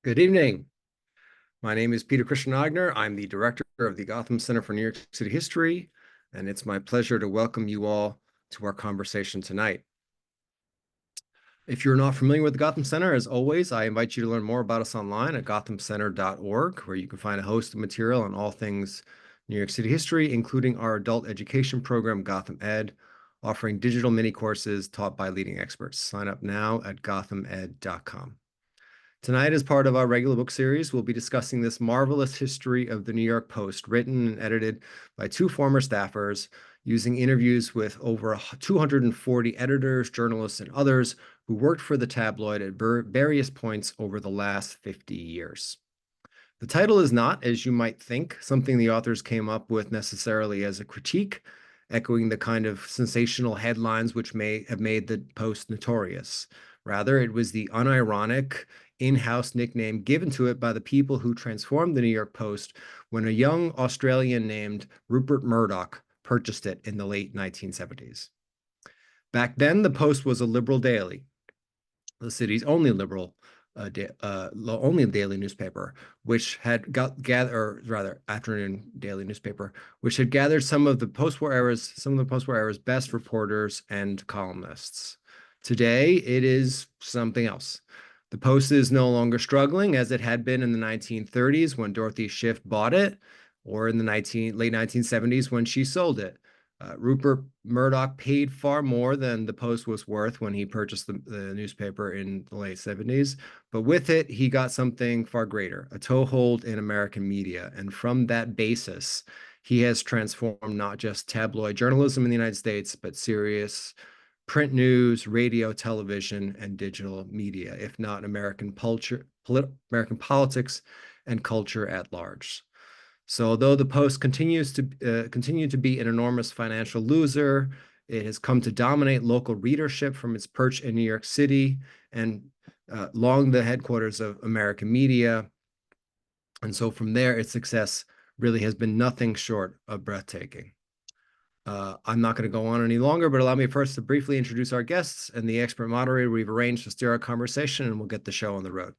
Good evening. My name is Peter Christian Ogner. I'm the director of the Gotham Center for New York City History, and it's my pleasure to welcome you all to our conversation tonight. If you're not familiar with the Gotham Center, as always, I invite you to learn more about us online at gothamcenter.org, where you can find a host of material on all things New York City history, including our adult education program, Gotham Ed, offering digital mini courses taught by leading experts. Sign up now at gothamed.com. Tonight, as part of our regular book series, we'll be discussing this marvelous history of the New York Post, written and edited by two former staffers, using interviews with over 240 editors, journalists, and others who worked for the tabloid at various points over the last 50 years. The title is not, as you might think, something the authors came up with necessarily as a critique, echoing the kind of sensational headlines which may have made the Post notorious. Rather, it was the unironic, in-house nickname given to it by the people who transformed the New York Post when a young Australian named Rupert Murdoch purchased it in the late 1970s. Back then, the Post was a liberal daily, the city's only only daily newspaper, which had or rather afternoon daily newspaper, which had gathered some of the post-war era's best reporters and columnists. Today, it is something else. The Post is no longer struggling as it had been in the 1930s when Dorothy Schiff bought it, or in the late 1970s when she sold it. Rupert Murdoch paid far more than the Post was worth when he purchased the newspaper in the late 70s, but with it, he got something far greater, a toehold in American media. And from that basis, he has transformed not just tabloid journalism in the United States, but serious print news, radio, television, and digital media, if not American politics and culture at large. So although the Post continues to continue to be an enormous financial loser, it has come to dominate local readership from its perch in New York City and long the headquarters of American media. And so from there, its success really has been nothing short of breathtaking. I'm not going to go on any longer, but allow me first to briefly introduce our guests and the expert moderator we've arranged to steer our conversation, and we'll get the show on the road.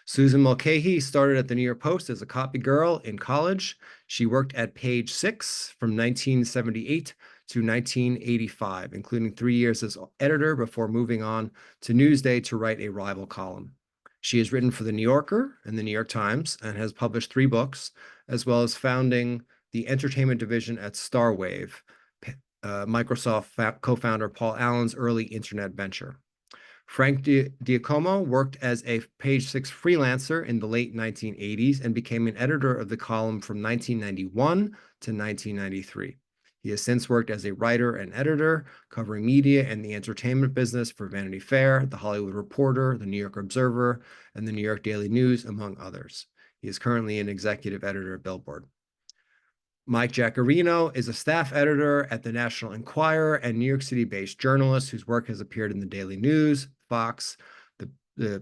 Susan Mulcahy started at the New York Post as a copy girl in college. She worked at Page Six from 1978 to 1985, including 3 years as editor before moving on to Newsday to write a rival column. She has written for The New Yorker and The New York Times and has published 3 books, as well as founding the entertainment division at Starwave, Microsoft co-founder Paul Allen's early internet venture. Frank DiGiacomo worked as a Page Six freelancer in the late 1980s and became an editor of the column from 1991 to 1993. He has since worked as a writer and editor, covering media and the entertainment business for Vanity Fair, The Hollywood Reporter, The New York Observer, and The New York Daily News, among others. He is currently an executive editor at Billboard. Mike Giaccarino is a staff editor at the National Enquirer and New York City-based journalist whose work has appeared in the Daily News, Fox, the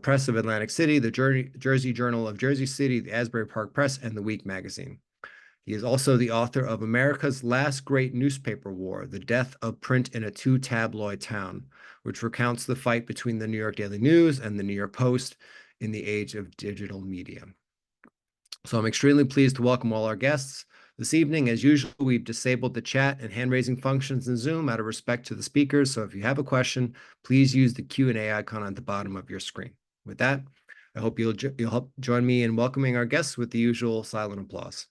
Press of Atlantic City, the Jersey Journal of Jersey City, the Asbury Park Press, and the Week magazine. He is also the author of America's Last Great Newspaper War, The Death of Print in a Two-Tabloid Town, which recounts the fight between the New York Daily News and the New York Post in the age of digital media. So I'm extremely pleased to welcome all our guests. This evening, as usual, we've disabled the chat and hand-raising functions in Zoom out of respect to the speakers. So if you have a question, please use the Q&A icon at the bottom of your screen. With that, I hope you'll help join me in welcoming our guests with the usual silent applause.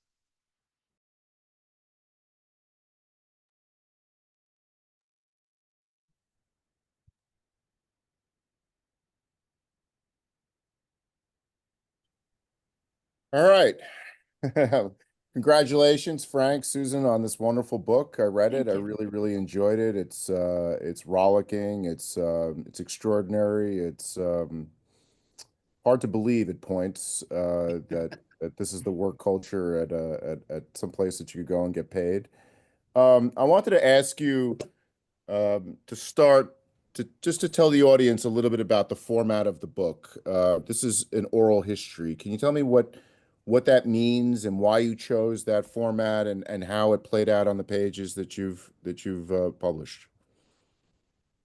All right. Congratulations, Frank, Susan, on this wonderful book. I read it. I really, really enjoyed it. It's rollicking. It's extraordinary. It's hard to believe at points that this is the work culture at some place that you could go and get paid. I wanted to ask you to start just to tell the audience a little bit about the format of the book. This is an oral history. Can you tell me what that means and why you chose that format and how it played out on the pages that you've published?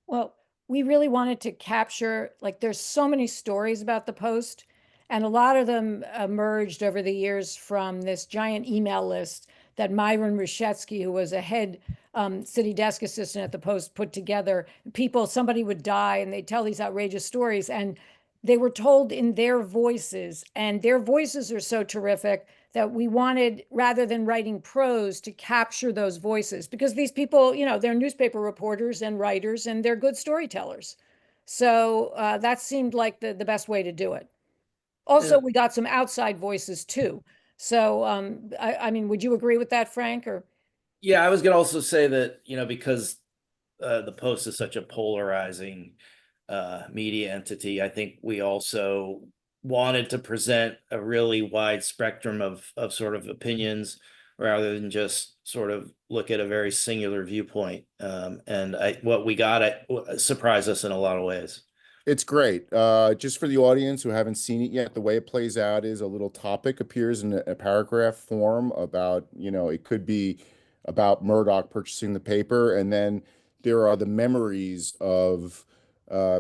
Well, we really wanted to capture, like, there's so many stories about the Post, And a lot of them emerged over the years from this giant email list that Myron Reshetsky, who was a head city desk assistant at the Post, put together. People, somebody would die and they'd tell these outrageous stories, and they were told in their voices, and their voices are so terrific that we wanted, rather than writing prose, to capture those voices, because these people, they're newspaper reporters and writers, and they're good storytellers. So that seemed like the best way to do it. Also, Yeah. we got some outside voices too. So, I mean, would you agree with that, Frank? Or Yeah, I was gonna also say that, because the Post is such a polarizing media entity, I think we also wanted to present a really wide spectrum of sort of opinions rather than just sort of look at a very singular viewpoint. And what we got surprised us in a lot of ways. It's great. Just for the audience who haven't seen it yet, the way it plays out is a little topic appears in a paragraph form about, it could be about Murdoch purchasing the paper, and then there are the memories of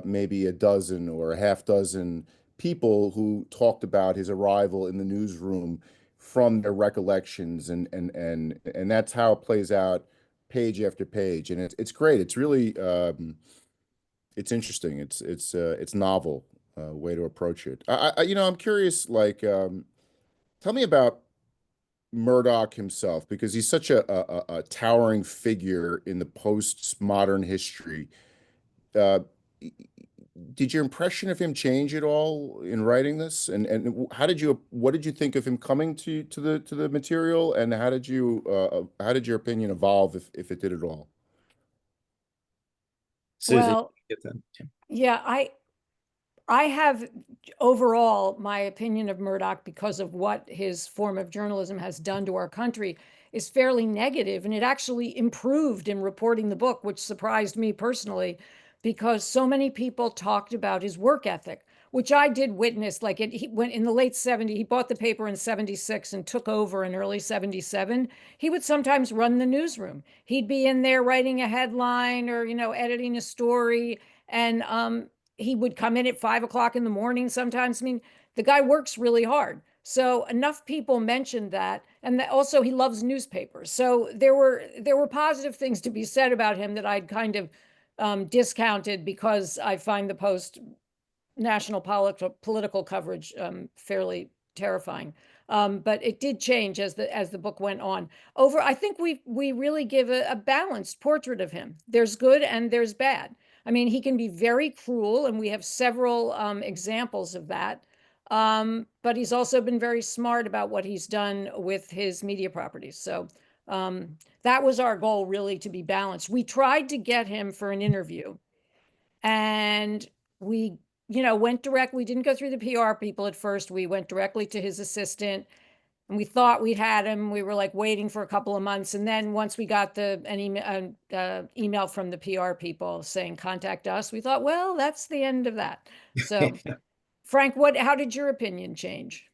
maybe a dozen or a half dozen people who talked about his arrival in the newsroom from their recollections, and that's how it plays out page after page, and it's great. It's really it's interesting. It's novel way to approach it. I'm curious. Like, tell me about Murdoch himself, because he's such a towering figure in the postmodern history. Uh, did your impression of him change at all in writing this? And what did you think of him coming to the material? And how did your opinion evolve, if it did at all? Susan, well, get that. yeah, I have overall my opinion of Murdoch, because of what his form of journalism has done to our country, is fairly negative, and it actually improved in reporting the book, which surprised me personally, because so many people talked about his work ethic, which I did witness. Like he went in the late 70s, he bought the paper in 76 and took over in early 77. He would sometimes run the newsroom. He'd be in there writing a headline or, editing a story. And he would come in at 5 o'clock in the morning sometimes. I mean, the guy works really hard. So enough people mentioned that, and that also he loves newspapers. So there were positive things to be said about him that I'd kind of discounted, because I find the Post national political coverage fairly terrifying. But it did change as the book went on. I think we really give a balanced portrait of him. There's good and there's bad. I mean, he can be very cruel, and we have several examples of that. But he's also been very smart about what he's done with his media properties. So that was our goal, really, to be balanced. We tried to get him for an interview, and we went direct. We didn't go through the PR people at first. We went directly to his assistant, and we thought we'd had him. We were like waiting for a couple of months, and then once we got an email from the PR people saying contact us, we thought, well, that's the end of that. So, Frank, how did your opinion change?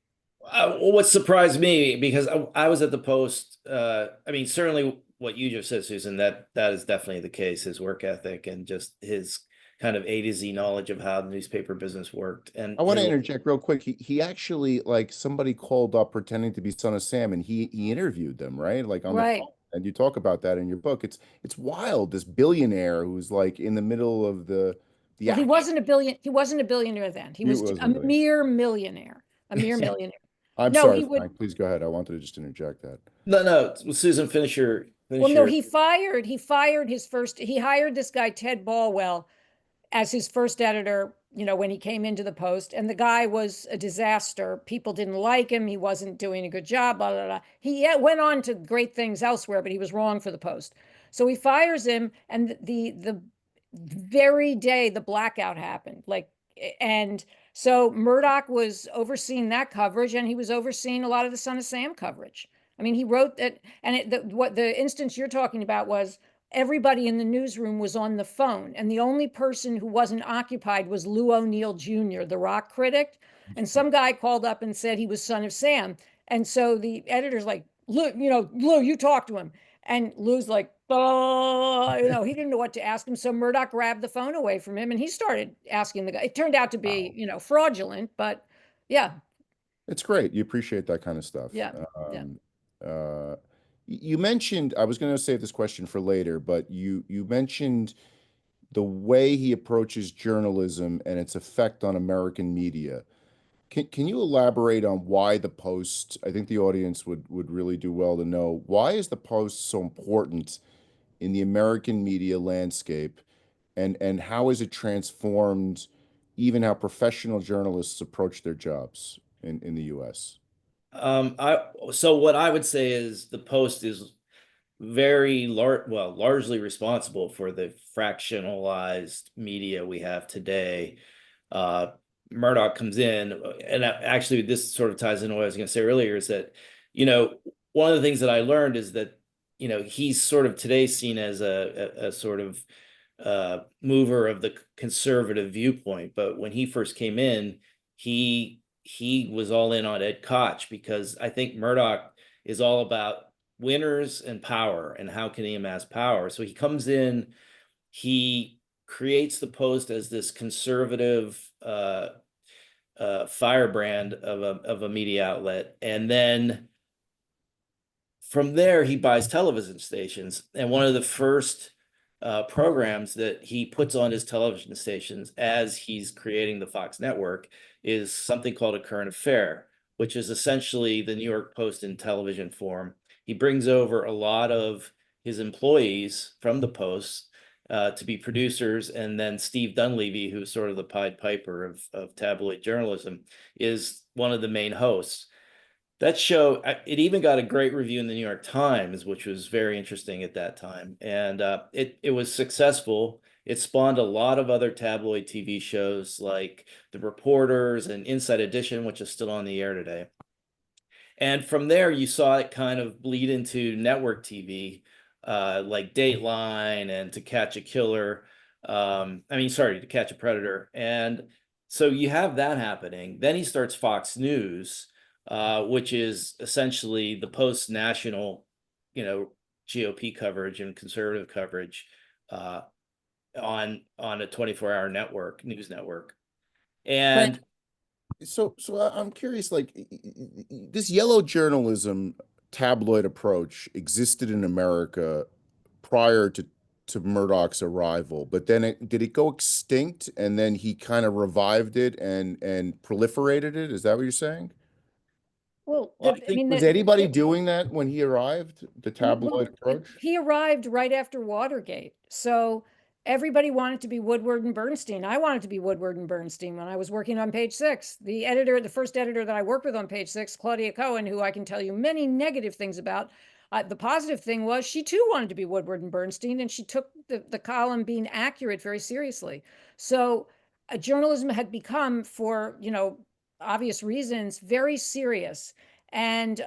Well, what surprised me, because I was at the Post. I mean, certainly what you just said, Susan, that is definitely the case. His work ethic and just his kind of A to Z knowledge of how the newspaper business worked, and I want to his interject real quick. He actually, like, somebody called up pretending to be Son of Sam, and he interviewed them, right? Like, on the Right. phone. And you talk about that in your book. It's wild. This billionaire who's like in the middle of the Well, he action. wasn't a billion. He wasn't a billionaire then. He He was wasn't a a billionaire. mere millionaire. A mere millionaire. I'm No, sorry, he would. Frank. Please go ahead. I wanted to just interject that. no, Susan, finish your Well, finish no, your. he fired his first. He hired this guy Ted Balwell as his first editor, when he came into the Post, and the guy was a disaster. People didn't like him. He wasn't doing a good job, blah, blah, blah. He went on to great things elsewhere, but he was wrong for the Post. So he fires him, and the very day the blackout happened, and so Murdoch was overseeing that coverage, and he was overseeing a lot of the Son of Sam coverage. I mean, he wrote that, and what the instance you're talking about was, everybody in the newsroom was on the phone, and the only person who wasn't occupied was Lou O'Neill Jr., the rock critic. And some guy called up and said he was Son of Sam. And so the editor's like, Lou, you talk to him. And Lou's like, oh, he didn't know what to ask him. So Murdoch grabbed the phone away from him, and he started asking the guy. It turned out to be, Wow. fraudulent, but Yeah, It's great. You appreciate that kind of stuff. yeah, yeah. You mentioned, I was going to save this question for later, but you mentioned the way he approaches journalism and its effect on American media. Can you elaborate on why the Post, I think the audience would really do well to know, why is the Post so important in the American media landscape, and how has it transformed even how professional journalists approach their jobs in the US? So what I would say is the Post is largely responsible for the fractionalized media we have today. Uh, Murdoch comes in, and actually, this sort of ties into what I was going to say earlier. Is that, you know, one of the things that I learned is that, you know, he's sort of today seen as a sort of mover of the conservative viewpoint, but when he first came in, he was all in on Ed Koch, because I think Murdoch is all about winners and power and how can he amass power. So he comes in, he creates the Post as this conservative firebrand of a media outlet, and then from there he buys television stations. And one of the first programs that he puts on his television stations as he's creating the Fox network is something called A Current Affair, which is essentially the New York Post in television form. He brings over a lot of his employees from the Post to be producers, and then Steve Dunleavy, who's sort of the Pied Piper of tabloid journalism, is one of the main hosts. That show, it even got a great review in the New York Times, which was very interesting at that time. And it was successful. It spawned a lot of other tabloid TV shows like The Reporters and Inside Edition, which is still on the air today. And from there, you saw it kind of bleed into network TV, like Dateline and To Catch a Killer. To Catch a Predator. And so you have that happening. Then he starts Fox News, which is essentially the Post national, GOP coverage and conservative coverage on a 24-hour network, news network. And So I'm curious, like, this yellow journalism tabloid approach existed in America prior to Murdoch's arrival, but then did it go extinct and then he kind of revived it and proliferated it? Is that what you're saying? Well, Well, I think Was anybody doing that when he arrived, the tabloid approach? he arrived right after Watergate. So everybody wanted to be Woodward and Bernstein. I wanted to be Woodward and Bernstein when I was working on Page Six. The first editor that I worked with on Page Six, Claudia Cohen, who I can tell you many negative things about. The positive thing was she too wanted to be Woodward and Bernstein, and she took the column being accurate very seriously. So journalism had become, for obvious reasons, very serious. And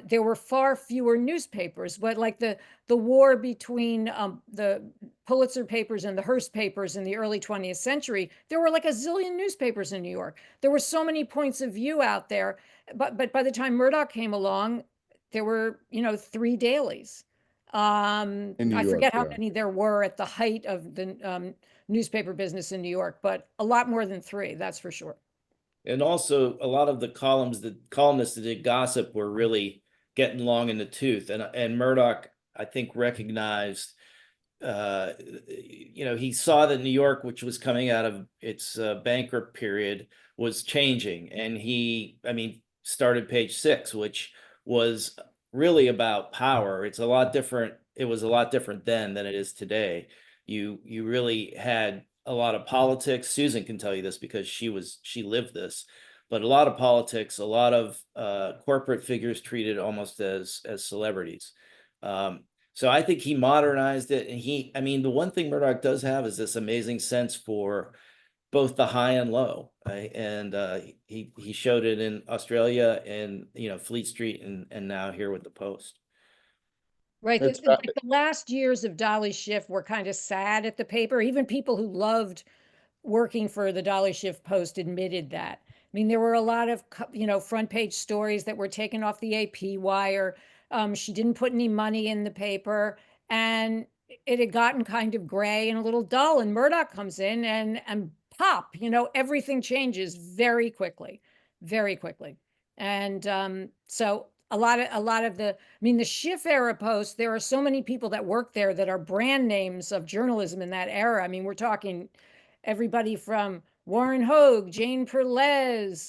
there were far fewer newspapers, but like the war between the Pulitzer papers and the Hearst papers in the early 20th century, there were like a zillion newspapers in New York. There were so many points of view out there, but by the time Murdoch came along, there were 3 dailies. In New I York, forget how yeah. many there were at the height of the newspaper business in New York, but a lot more than 3, that's for sure. And also a lot of the columnists that did gossip were really getting long in the tooth. And Murdoch, I think, recognized, he saw that New York, which was coming out of its bankrupt period, was changing. And he started Page Six, which was really about power. It's a lot different. It was a lot different then than it is today. You really had a lot of politics. Susan can tell you this because she lived this, but a lot of politics, a lot of corporate figures treated almost as celebrities. So I think he modernized it, and the one thing Murdoch does have is this amazing sense for both the high and low, right? And he showed it in Australia and Fleet Street, and now here with the Post. Right. Like the last years of Dolly Schiff were kind of sad at the paper. Even people who loved working for the Dolly Schiff Post admitted that. I mean, there were a lot of, front page stories that were taken off the AP wire. She didn't put any money in the paper, and it had gotten kind of gray and a little dull. And Murdoch comes in and pop, everything changes very quickly. very quickly. And so a lot of the, I mean, the Schiff era Post, there are so many people that work there that are brand names of journalism in that era. I mean, we're talking everybody from Warren Hogue, Jane Perlez,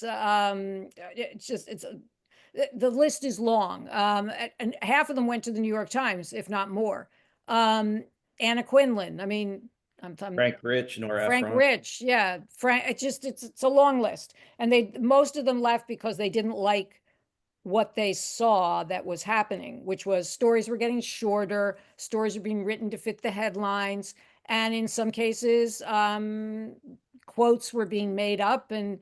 the list is long. And half of them went to the New York Times, if not more. Anna Quinlan, I mean, Frank Rich, Nora Frank Ephron. Rich, yeah. Frank, it's a long list. And most of them left because they didn't like what they saw that was happening, which was stories were getting shorter, stories were being written to fit the headlines, and in some cases, quotes were being made up, and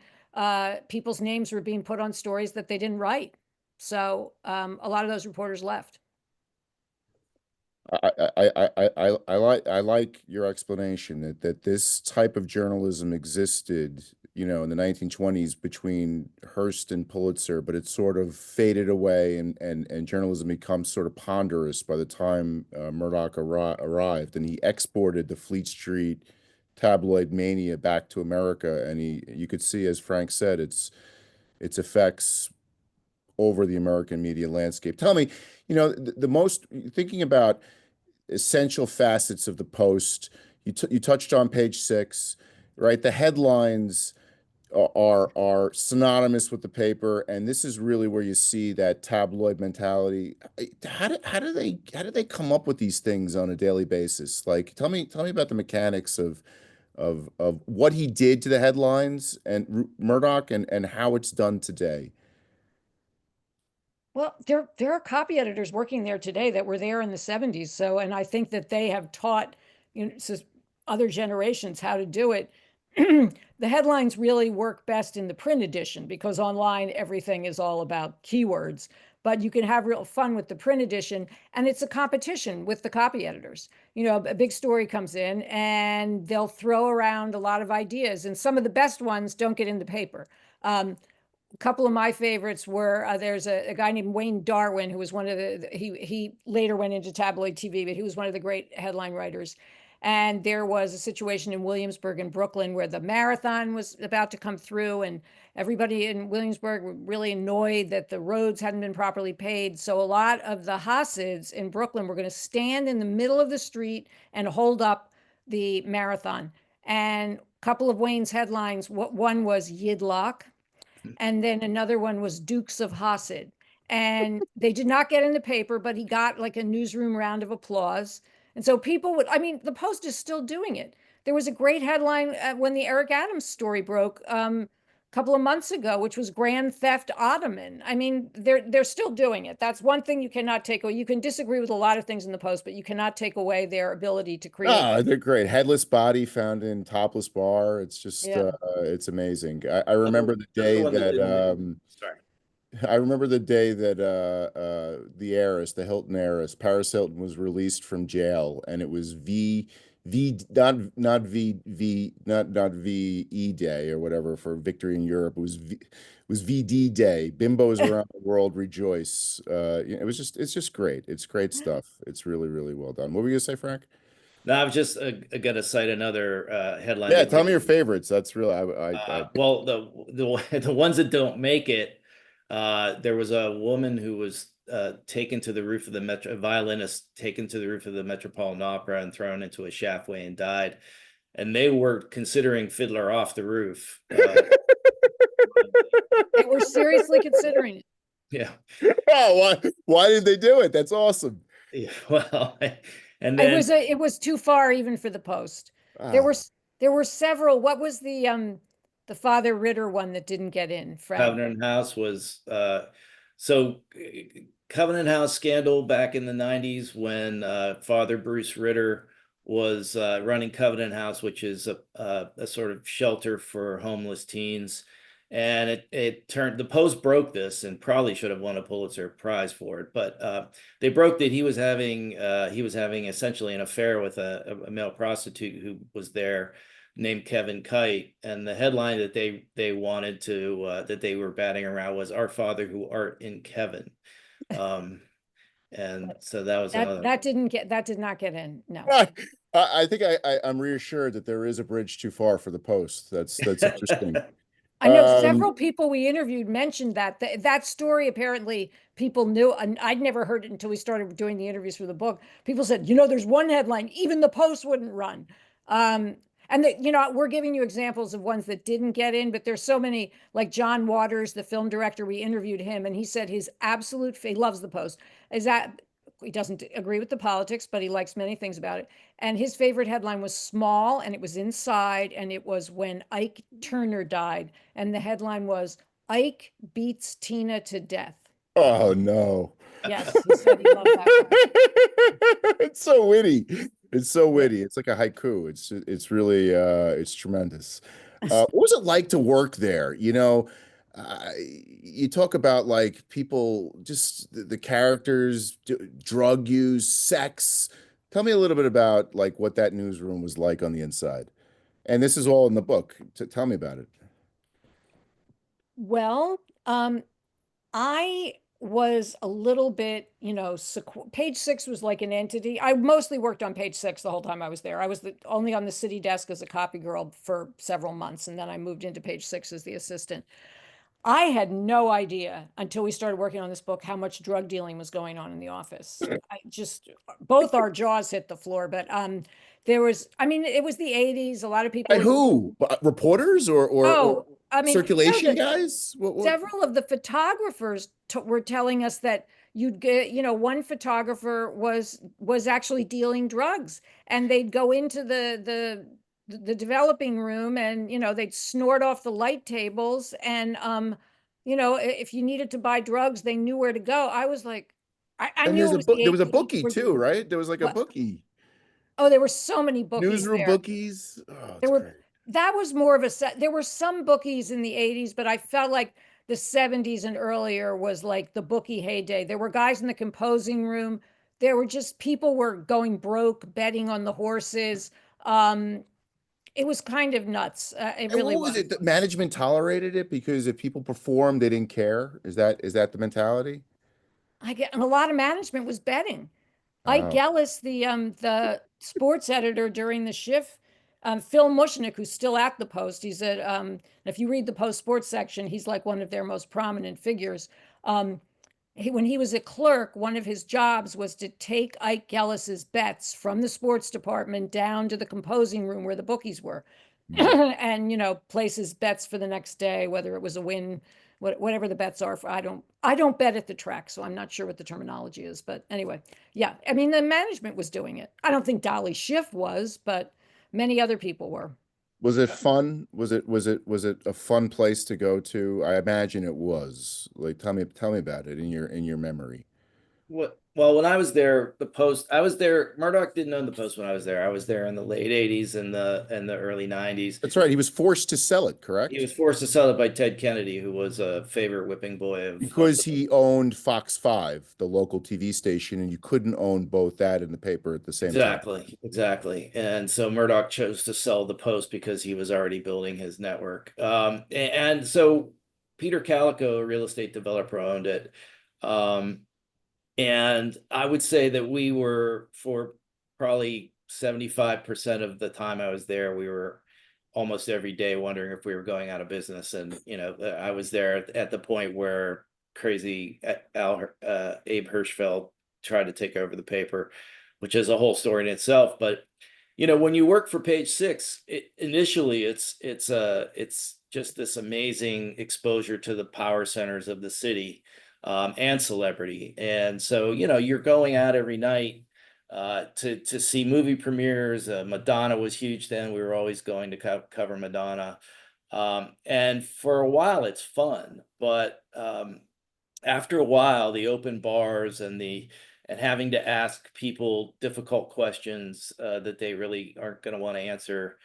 people's names were being put on stories that they didn't write. So a lot of those reporters left. I like your explanation that this type of journalism existed, you know, in the 1920s between Hearst and Pulitzer, but it sort of faded away, and journalism becomes sort of ponderous by the time Murdoch arrived, and he exported the Fleet Street tabloid mania back to America, and you could see, as Frank said, its effects over the American media landscape. Tell me, you know, the most, thinking about essential facets of the Post, you touched on page 6, right? The headlines are synonymous with the paper, and this is really where you see that tabloid mentality. How do they come up with these things on a daily basis? Like, tell me about the mechanics of what he did to the headlines and Murdoch, and how it's done today. Well, there are copy editors working there today that were there in the 70s. So, and I think that they have taught, you know, other generations how to do it. The headlines really work best in the print edition because online everything is all about keywords. But you can have real fun with the print edition, and it's a competition with the copy editors. You know, a big story comes in and they'll throw around a lot of ideas, and some of the best ones don't get in the paper. A couple of my favorites were there's a guy named Wayne Darwin, who was one of he later went into tabloid TV, but he was one of the great headline writers. And there was a situation in Williamsburg and Brooklyn where the marathon was about to come through, and everybody in Williamsburg were really annoyed that the roads hadn't been properly paved. So a lot of the Hasids in Brooklyn were going to stand in the middle of the street and hold up the marathon. And a couple of Wayne's headlines, one was Yidlock, and then another one was Dukes of Hasid. And they did not get in the paper, but he got like a newsroom round of applause. And so people would, I mean, the Post is still doing it. There was a great headline when the Eric Adams story broke a couple of months ago, which was Grand Theft Ottoman. I mean, they're still doing it. That's one thing you cannot take away. You can disagree with a lot of things in the Post, but you cannot take away their ability to create. Oh, they're great. Headless body found in topless bar. It's just, Yeah. it's amazing. I remember the day that, Sorry. I remember the day that the heiress, the Hilton heiress, Paris Hilton, was released from jail, and it was not VE Day or whatever for victory in Europe. It was VD Day. Bimbos around the world rejoice. It's just great. It's great stuff. It's really, really well done. What were you gonna say, Frank? No, I was just gonna cite another headline. Yeah, tell me your favorites. That's really well, the ones that don't make it. There was a woman who was taken to the roof of a violinist taken to the roof of the Metropolitan Opera and thrown into a shaftway and died. And they were considering Fiddler off the roof. They were seriously considering it. Yeah. Oh, why did they do it? That's awesome. Yeah, well, and then it was too far even for the Post. There were several. What was the Father Ritter one that didn't get in? Covenant House was so Covenant House scandal back in the 90s when Father Bruce Ritter was running Covenant House, which is a sort of shelter for homeless teens. And it turned, the Post broke this and probably should have won a Pulitzer Prize for it, but they broke that he was having essentially an affair with a male prostitute who was there named Kevin Kite, and the headline that they wanted to that they were batting around was "Our Father who art in Kevin," and so that was that did not get in. No. I think I'm reassured that there is a bridge too far for the Post. That's interesting. I know several people we interviewed mentioned that story. Apparently, people knew, and I'd never heard it until we started doing the interviews for the book. People said, there's one headline, even the Post wouldn't run. And we're giving you examples of ones that didn't get in, but there's so many, like John Waters, the film director. We interviewed him, and he said his absolute, he loves the Post, is that he doesn't agree with the politics, but he likes many things about it. And his favorite headline was small, and it was inside, and it was when Ike Turner died. And the headline was, Ike beats Tina to death. Oh, no. Yes, he said he loved that. It's so witty. It's so witty. It's like a haiku. It's really it's tremendous. What was it like to work there? You talk about like people, just the characters, drug use, sex. Tell me a little bit about like what that newsroom was like on the inside. And this is all in the book. Tell me about it. Well, I was a little bit, Page Six was like an entity. I mostly worked on Page Six the whole time I was there. I was only on the city desk as a copy girl for several months, and then I moved into Page Six as the assistant. I had no idea until we started working on this book how much drug dealing was going on in the office. Both our jaws hit the floor, but it was the 80s. A lot of people. By who? Reporters or circulation guys? Several of the photographers were telling us that you'd get, one photographer was actually dealing drugs, and they'd go into the developing room, and they'd snort off the light tables, and if you needed to buy drugs, they knew where to go. I was like, I knew there was a bookie too, right? There was like a bookie. Oh, there were so many bookies. Newsroom bookies. Oh, that was more of a set. There were some bookies in the 80s, but I felt like the 70s and earlier was like the bookie heyday. There were guys in the composing room. There were just people were going broke, betting on the horses. It was kind of nuts. It really was. It that management tolerated it because if people performed, they didn't care? Is that the mentality? A lot of management was betting. Ike Gellis, the sports editor during the shift, Phil Mushnick, who's still at the Post, he's if you read the Post sports section, he's like one of their most prominent figures. When he was a clerk, one of his jobs was to take Ike Gellis's bets from the sports department down to the composing room where the bookies were, and place his bets for the next day, whether it was a win, whatever the bets are. I don't bet at the track, so I'm not sure what the terminology is. But anyway, yeah, the management was doing it. I don't think Dolly Schiff was, but many other people were. Was it fun? Was it a fun place to go to? I imagine it was. Like, tell me about it in your memory. Well, when I was there, the Post, I was there. Murdoch didn't own the Post when I was there. I was there in the late 80s and the early 90s. That's right. He was forced to sell it, correct? He was forced to sell it by Ted Kennedy, who was a favorite whipping boy of. Because he owned Fox 5, the local TV station, and you couldn't own both that and the paper at the same time. Exactly. And so Murdoch chose to sell the Post because he was already building his network. And so Peter Calico, a real estate developer, owned it. And I would say that we were, for probably 75% of the time I was there, we were almost every day wondering if we were going out of business. And, I was there at the point where crazy Abe Hirschfeld tried to take over the paper, which is a whole story in itself. But, when you work for Page Six, initially it's just this amazing exposure to the power centers of the city. And celebrity. And so, you're going out every night to see movie premieres. Madonna was huge then. We were always going to cover Madonna. And for a while, it's fun. But after a while, the open bars and having to ask people difficult questions that they really aren't going to want to answer.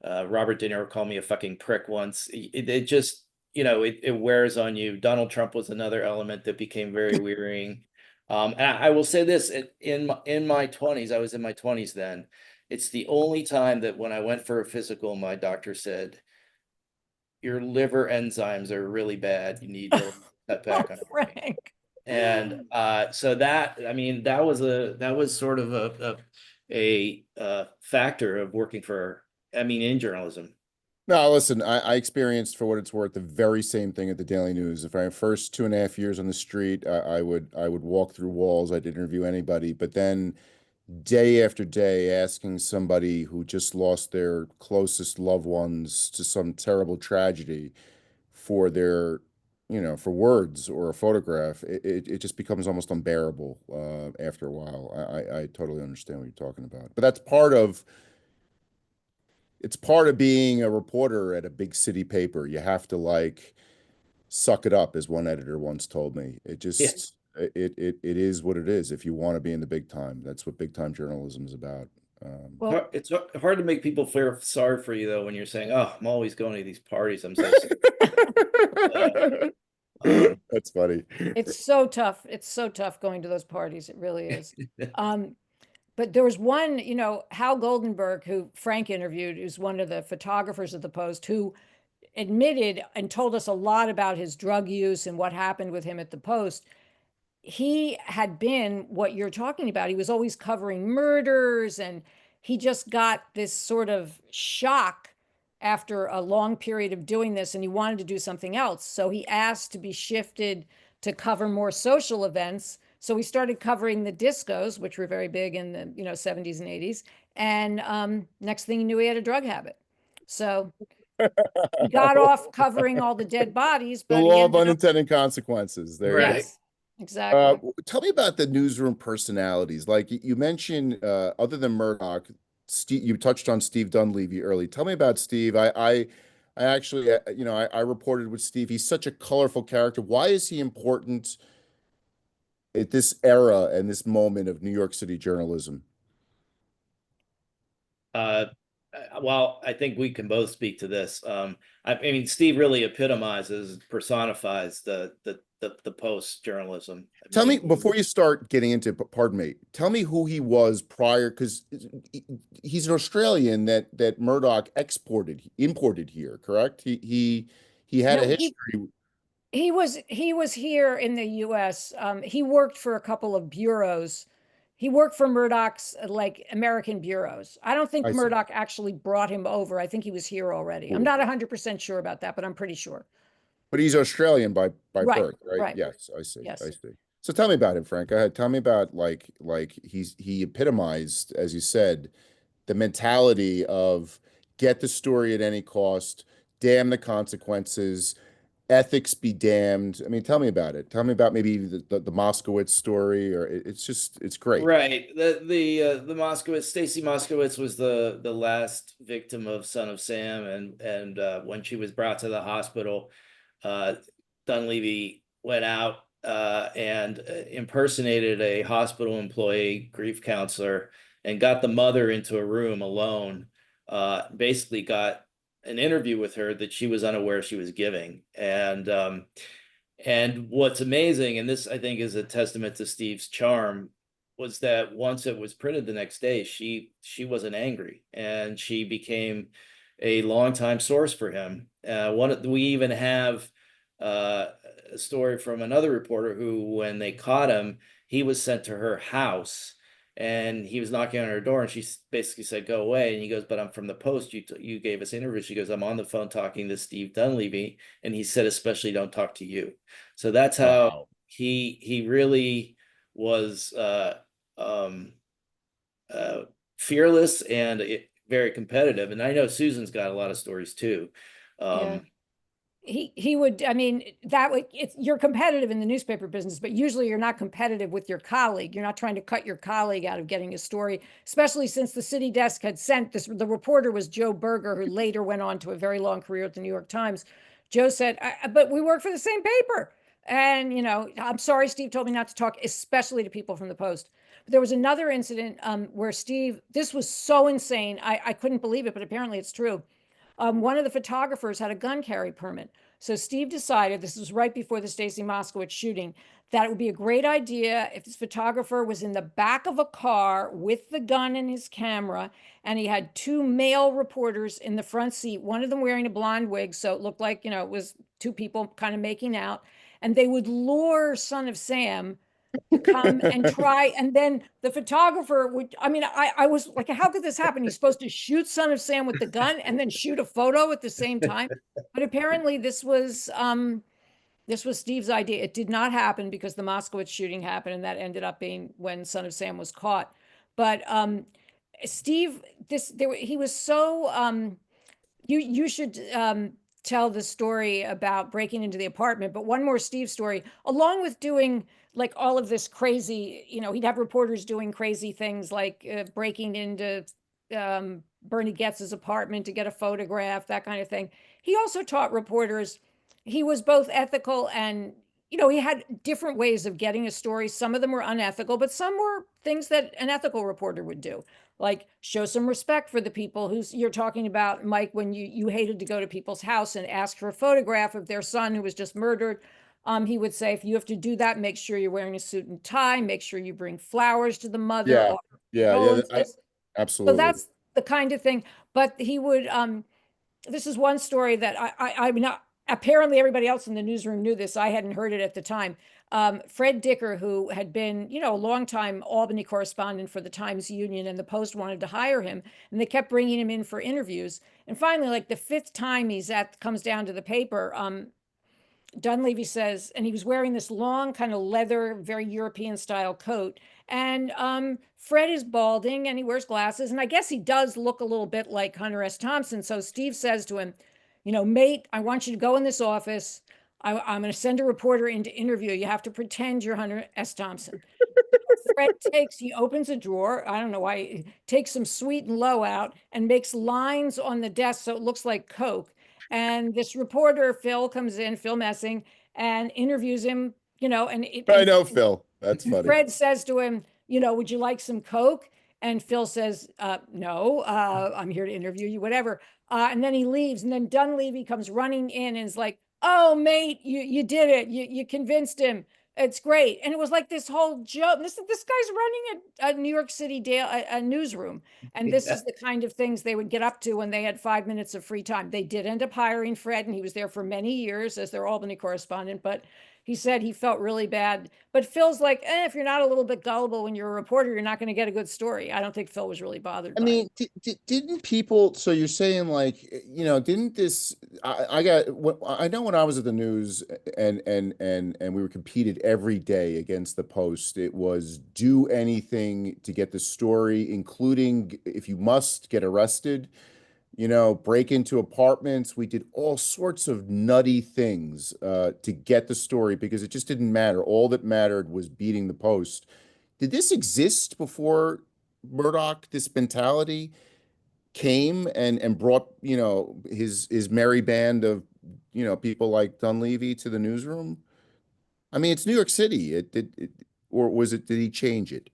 Robert De Niro called me a fucking prick once. It just, it wears on you. Donald Trump was another element that became very wearying. And I will say this, in my 20s, I was in my 20s then. It's the only time that when I went for a physical, my doctor said, your liver enzymes are really bad. You need to cut back on Frank. And so that was sort of a factor of working in journalism. No, listen, I experienced, for what it's worth, the very same thing at the Daily News. If I first 2.5 years on the street, I would walk through walls. I'd interview anybody, but then day after day, asking somebody who just lost their closest loved ones to some terrible tragedy for their, for words or a photograph, it just becomes almost unbearable after a while. I totally understand what you're talking about, but that's it's part of being a reporter at a big city paper. You have to like suck it up, as one editor once told me. It Yeah. just it is what it is. If you want to be in the big time, that's what big time journalism is about. Well, It's hard to make people feel sorry for you though when you're saying, "Oh, I'm always going to these parties. I'm so sad." That's funny. it's so tough. It's so tough going to those parties. It really is. But there was one, Hal Goldenberg, who Frank interviewed, who's one of the photographers of the Post, who admitted and told us a lot about his drug use and what happened with him at the Post. He had been what you're talking about. He was always covering murders, and he just got this sort of shock after a long period of doing this, and he wanted to do something else. So he asked to be shifted to cover more social events. So he started covering the discos, which were very big in the 70s and 80s. And next thing you knew, he had a drug habit. So he got off covering all the dead bodies, The but he law of ended up, unintended consequences. There you go. Right. yes, exactly. Tell me about the newsroom personalities. Like you mentioned, other than Murdoch, Steve, you touched on Steve Dunleavy early. Tell me about Steve. I actually, I reported with Steve. He's such a colorful character. Why is he important at this era and this moment of New York City journalism? Uh, well, I think we can both speak to this. I mean, Steve really epitomizes, personifies the Post journalism. Tell me, before you start getting into, pardon me, tell me who he was prior, because he's an Australian that Murdoch imported here, correct? He had a No, history. he was here in the U.S. He worked for a couple of bureaus. He worked for Murdoch's like American bureaus. I don't think I see. Murdoch actually brought him over. I think he was here already. I'm Cool. not 100% sure about that, but I'm pretty sure. But he's Australian by Right, birth, right? right. Yes, I see. Yes. I see. So tell me about him, Frank. Go ahead. Tell me about like he epitomized, as you said, the mentality of get the story at any cost, damn the consequences, ethics be damned. I mean, tell me about it. Tell me about maybe the Moskowitz story, or it's great. Right. The Moskowitz, Stacy Moskowitz was the last victim of Son of Sam, and when she was brought to the hospital, Dunleavy went out and impersonated a hospital employee, grief counselor, and got the mother into a room alone. Basically, got an interview with her that she was unaware she was giving, and what's amazing, and this I think is a testament to Steve's charm, was that once it was printed the next day, she wasn't angry, and she became a longtime source for him. We even have a story from another reporter who, when they caught him, he was sent to her house, and he was knocking on her door, and she basically said, "Go away." And he goes, "But I'm from the Post. You gave us interviews." She goes, "I'm on the phone talking to Steve Dunleavy, and he said especially don't talk to you." So that's how Wow. he really was um, fearless and very competitive. And I know Susan's got a lot of stories too. Yeah. He would, I mean, you're competitive in the newspaper business, but usually you're not competitive with your colleague. You're not trying to cut your colleague out of getting a story, especially since the city desk had sent this. The reporter was Joe Berger, who later went on to a very long career at the New York Times. Joe said, but we work for the same paper. And, I'm sorry, Steve told me not to talk, especially to people from the Post. But there was another incident where Steve, this was so insane. I couldn't believe it, but apparently it's true. One of the photographers had a gun carry permit. So Steve decided, this was right before the Stacy Moskowitz shooting, that it would be a great idea if this photographer was in the back of a car with the gun and his camera, and he had two male reporters in the front seat, one of them wearing a blonde wig, so it looked like, it was two people kind of making out, and they would lure Son of Sam to come and try. And then the photographer would, I mean, I was like, how could this happen? He's supposed to shoot Son of Sam with the gun and then shoot a photo at the same time. But apparently this was Steve's idea. It did not happen because the Moskowitz shooting happened, and that ended up being when Son of Sam was caught. But Steve, he was so you should tell the story about breaking into the apartment. But one more Steve story, along with doing like all of this crazy, he'd have reporters doing crazy things like breaking into Bernie Goetz's apartment to get a photograph, that kind of thing. He also taught reporters. He was both ethical and, he had different ways of getting a story. Some of them were unethical, but some were things that an ethical reporter would do, like show some respect for the people you're talking about, Mike, when you hated to go to people's house and ask for a photograph of their son who was just murdered. He would say, if you have to do that, make sure you're wearing a suit and tie, make sure you bring flowers to the mother. Yeah, So absolutely. that's the kind of thing. But he would, this is one story that I mean, apparently everybody else in the newsroom knew this. I hadn't heard it at the time. Fred Dicker, who had been, a longtime Albany correspondent for the Times-Union, and the Post wanted to hire him, and they kept bringing him in for interviews. And finally, like the fifth time comes down to the paper, Dunleavy says, and he was wearing this long kind of leather, very European style coat. And Fred is balding and he wears glasses. And I guess he does look a little bit like Hunter S. Thompson. So Steve says to him, mate, I want you to go in this office. I'm going to send a reporter in to interview. You have to pretend you're Hunter S. Thompson. Fred he opens a drawer. I don't know why, he takes some Sweet and Low out and makes lines on the desk so it looks like Coke. And this reporter, Phil Messing, and interviews him, I know Phil. That's funny. Fred says to him, would you like some Coke? And Phil says, no, I'm here to interview you, whatever. And then he leaves. And then Dunleavy comes running in and is like, oh, mate, you did it. You convinced him. It's great. And it was like this whole joke. This guy's running a New York City a newsroom. And this is the kind of things they would get up to when they had 5 minutes of free time. They did end up hiring Fred, and he was there for many years as their Albany correspondent. But he said he felt really bad. But Phil's like, if you're not a little bit gullible when you're a reporter, you're not going to get a good story. I don't think Phil was really bothered by it. Didn't people, so you're saying like, didn't this, I know when I was at the news and we were competed every day against the Post, it was do anything to get the story, including if you must get arrested, break into apartments. We did all sorts of nutty things to get the story because it just didn't matter. All that mattered was beating the Post. Did this exist before Murdoch, this mentality came and brought, his merry band of, people like Dunleavy to the newsroom? I mean, it's New York City. Or did he change it?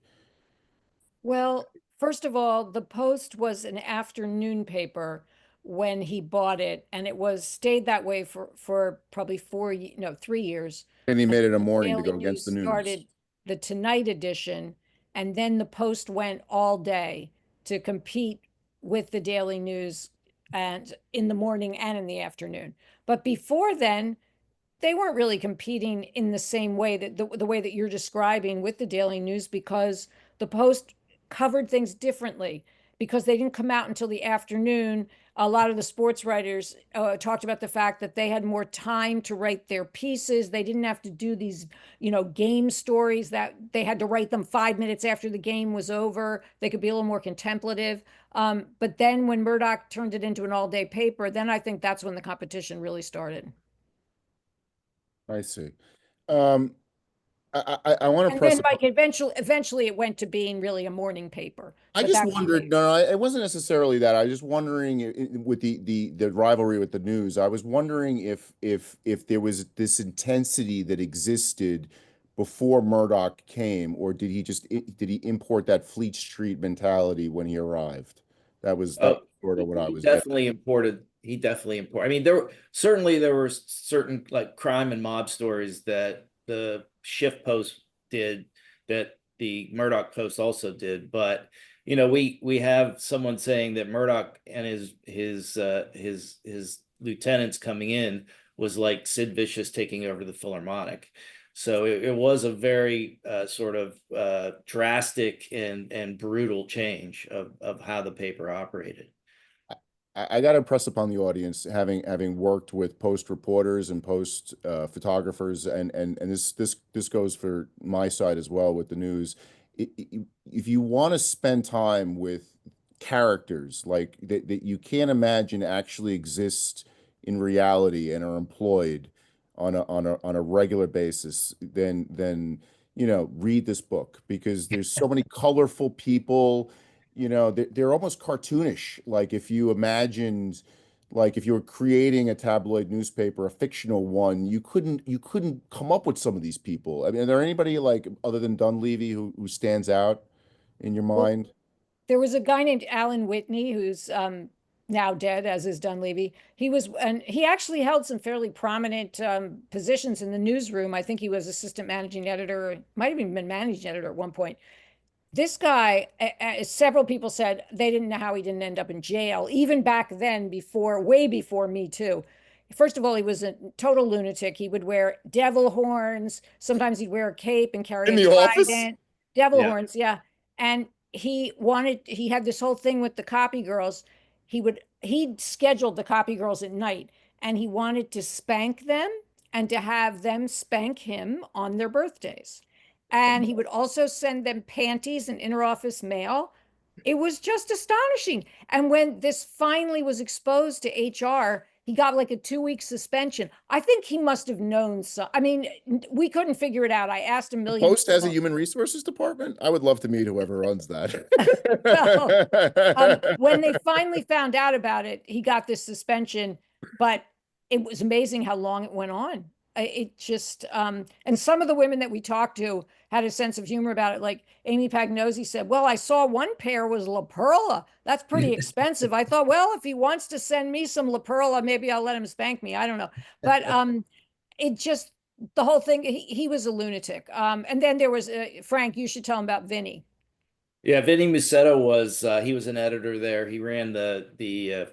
Well, first of all, the Post was an afternoon paper when he bought it, and it stayed that way for probably 3 years. And he made it a morning to Daily go against the News news. started the Tonight edition, and then the Post went all day to compete with the Daily News, and in the morning and in the afternoon. But before then, they weren't really competing in the same way that the way that you're describing with the Daily News, because the Post covered things differently because they didn't come out until the afternoon. A lot of the sports writers talked about the fact that they had more time to write their pieces. They didn't have to do these, game stories that they had to write them 5 minutes after the game was over. They could be a little more contemplative. But then when Murdoch turned it into an all-day paper, then I think that's when the competition really started. I see. I want to And press. then, like, eventually it went to being really a morning paper. I But just that's wondered. later. No, it wasn't necessarily that. I was just wondering with the rivalry with the news. I was wondering if there was this intensity that existed before Murdoch came, or did he import that Fleet Street mentality when he arrived? That was sort of what I was. Definitely imported. He definitely imported. I mean, there were certain like crime and mob stories that the Shift Post did that the Murdoch Post also did, but we have someone saying that Murdoch and his lieutenants coming in was like Sid Vicious taking over the Philharmonic. So it was a very sort of drastic and brutal change of how the paper operated. I got to impress upon the audience, having worked with post reporters and post photographers, and this goes for my side as well with the news. If you want to spend time with characters like that you can't imagine actually exist in reality and are employed on a regular basis, then read this book, because there's so many colorful people. They're almost cartoonish. Like if you imagined, like if you were creating a tabloid newspaper, a fictional one, you couldn't come up with some of these people. I mean, are there anybody like other than Dunleavy who stands out in your Well, mind? there was a guy named Alan Whitney who's now dead, as is Dunleavy. And he actually held some fairly prominent positions in the newsroom. I think he was assistant managing editor, might have even been managing editor at one point. This guy, several people said they didn't know how he didn't end up in jail, even back then, way before Me Too. First of all, he was a total lunatic. He would wear devil horns. Sometimes he'd wear a cape and carry In a the office? trident. Devil Yeah. horns, yeah. And he had this whole thing with the copy girls. He'd scheduled the copy girls at night, and he wanted to spank them and to have them spank him on their birthdays. And he would also send them panties and interoffice mail. It was just astonishing. And when this finally was exposed to HR, he got like a 2-week suspension. I think he must have known some. I mean, we couldn't figure it out. I asked a The million Post has a people. human resources department? I would love to meet whoever runs that. When they finally found out about it, he got this suspension, but it was amazing how long it went on. It just, and some of the women that we talked to had a sense of humor about it. Like Amy Pagnozzi said, well, I saw one pair was La Perla. That's pretty expensive. I thought, well, if he wants to send me some La Perla, maybe I'll let him spank me. I don't know. But it just, the whole thing, he was a lunatic. And then there was, Frank, you should tell him about Vinny. Yeah, Vinny Musetto was he was an editor there. He ran the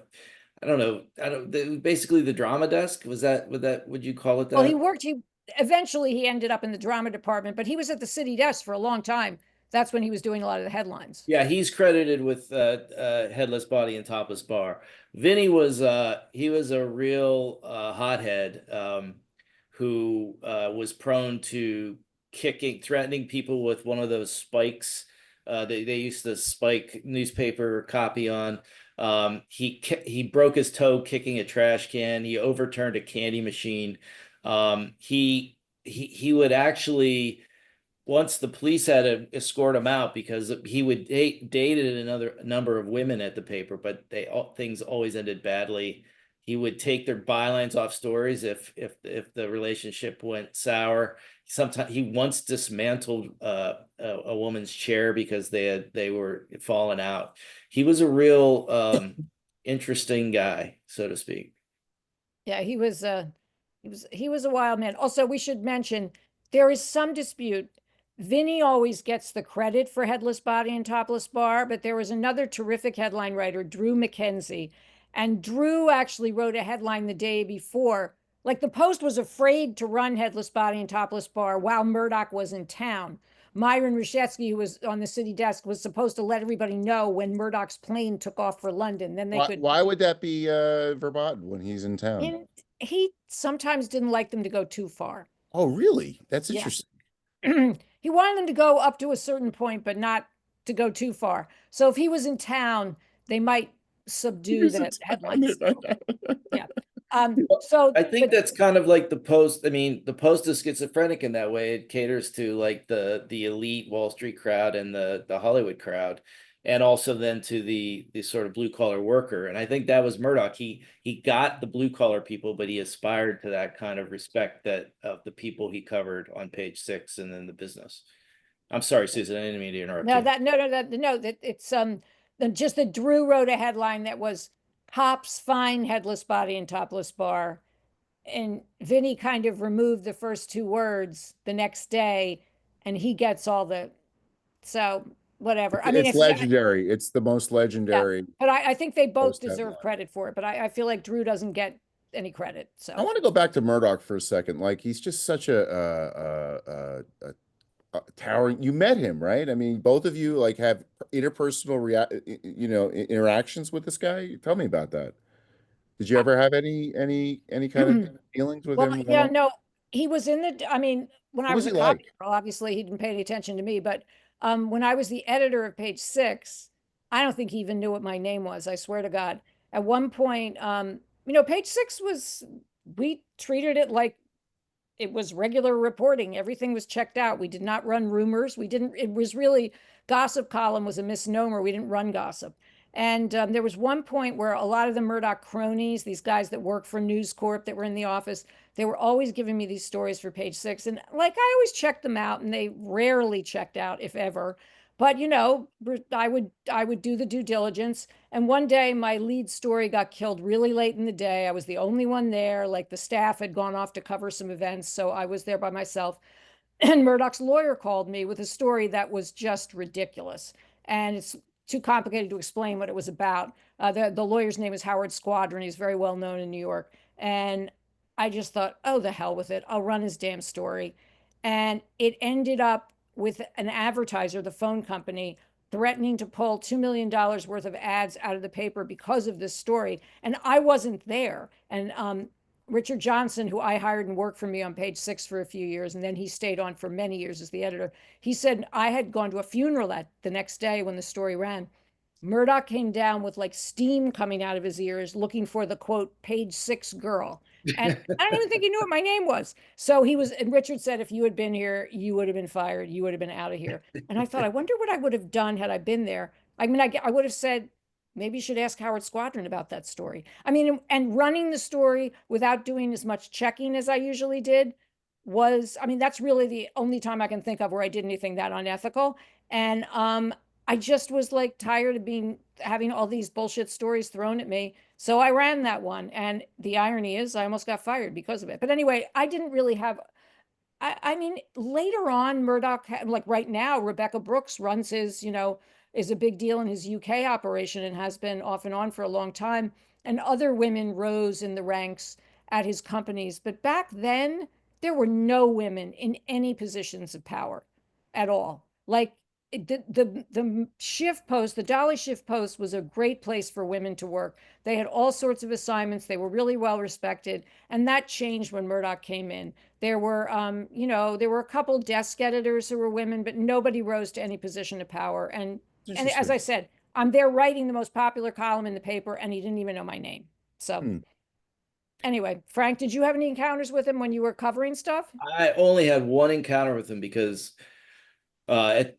I don't know, basically the drama desk. Would you call it Well, that? he eventually he ended up in the drama department, but he was at the city desk for a long time. That's when he was doing a lot of the headlines. Yeah, he's credited with Headless Body and Topless Bar. Vinny was he was a real hothead who was prone to threatening people with one of those spikes. They used to spike newspaper copy on. He broke his toe kicking a trash can. He overturned a candy machine. He would actually, once the police had to escort him out because he would dated another number of women at the paper, but things always ended badly. He would take their bylines off stories if the relationship went sour. Sometimes he once dismantled a woman's chair because they were falling out. He was a real interesting guy, so to speak. Yeah, he was a wild man. Also, we should mention there is some dispute. Vinny always gets the credit for Headless Body and Topless Bar, but there was another terrific headline writer, Drew Mackenzie, and Drew actually wrote a headline the day before. Like the Post was afraid to run Headless Body and Topless Bar while Murdoch was in town. Myron Reshetsky, who was on the city desk, was supposed to let everybody know when Murdoch's plane took off for London. Then they could. Why would that be verboten when he's in town? And he sometimes didn't like them to go too far. Oh, really? That's Yeah. interesting. He wanted them to go up to a certain point, but not to go too far. So if he was in town, they might subdue the headlines. Yeah. So I think that's kind of like the Post. I mean, the Post is schizophrenic in that way. It caters to like the elite Wall Street crowd and the Hollywood crowd, and also then to the sort of blue collar worker. And I think that was Murdoch. He got the blue collar people, but he aspired to that kind of respect that of the people he covered on page 6 and then the business. I'm sorry, Susan, I didn't mean to interrupt you. that it's just that Drew wrote a headline that was Cops Find Headless Body and Topless Bar. And Vinny kind of removed the first 2 words the next day, and he gets all the, so whatever. I mean, It's legendary. It's the most legendary. but I think they both Post deserve headline. credit for it. But I feel like Drew doesn't get any credit. I So want to go back to Murdoch for a second. Like, he's just such a towering. You met him, right? I mean, both of you like have interpersonal interactions with this guy. Tell me about that. Did you ever have any kind of feelings with well, him? yeah, no, he was in I mean, when What I was was a he copy like? girl, obviously he didn't pay any attention to me, but when I was the editor of Page Six, I don't think he even knew what my name was. I swear to God. At one point, Page Six we treated it like it was regular reporting. Everything was checked out. We did not run rumors. It was really, gossip column was a misnomer. We didn't run gossip. And there was one point where a lot of the Murdoch cronies, these guys that work for News Corp that were in the office, they were always giving me these stories for Page Six. And like, I always checked them out, and they rarely checked out, if ever. But I would do the due diligence. And one day my lead story got killed really late in the day. I was the only one there. Like, the staff had gone off to cover some events, so I was there by myself. And Murdoch's lawyer called me with a story that was just ridiculous. And it's too complicated to explain what it was about. The lawyer's name is Howard Squadron. He's very well known in New York. And I just thought, oh, the hell with it. I'll run his damn story. And it ended up with an advertiser, the phone company, threatening to pull $2 million worth of ads out of the paper because of this story. And I wasn't there. And Richard Johnson, who I hired and worked for me on Page Six for a few years, and then he stayed on for many years as the editor. He said I had gone to a funeral the next day when the story ran. Murdoch came down with like steam coming out of his ears, looking for the quote Page Six girl. And I don't even think he knew what my name was. So and Richard said, if you had been here, you would have been fired. You would have been out of here. And I thought, I wonder what I would have done had I been there. I mean, I would have said, maybe you should ask Howard Squadron about that story. I mean, and running the story without doing as much checking as I usually did that's really the only time I can think of where I did anything that unethical. And I just was like tired of having all these bullshit stories thrown at me. So I ran that one. And the irony is I almost got fired because of it. But anyway, I didn't really have I mean, later on, Murdoch, like right now, Rebecca Brooks runs is a big deal in his UK operation and has been off and on for a long time. And other women rose in the ranks at his companies. But back then, there were no women in any positions of power at all. Like, the shift post, the Dolly shift post was a great place for women to work. They had all sorts of assignments. They were really well respected. And that changed when Murdoch came in. There were, there were a couple desk editors who were women, but nobody rose to any position of power. And as I said, I'm there writing the most popular column in the paper, and he didn't even know my name. So anyway, Frank, did you have any encounters with him when you were covering stuff? I only had one encounter with him because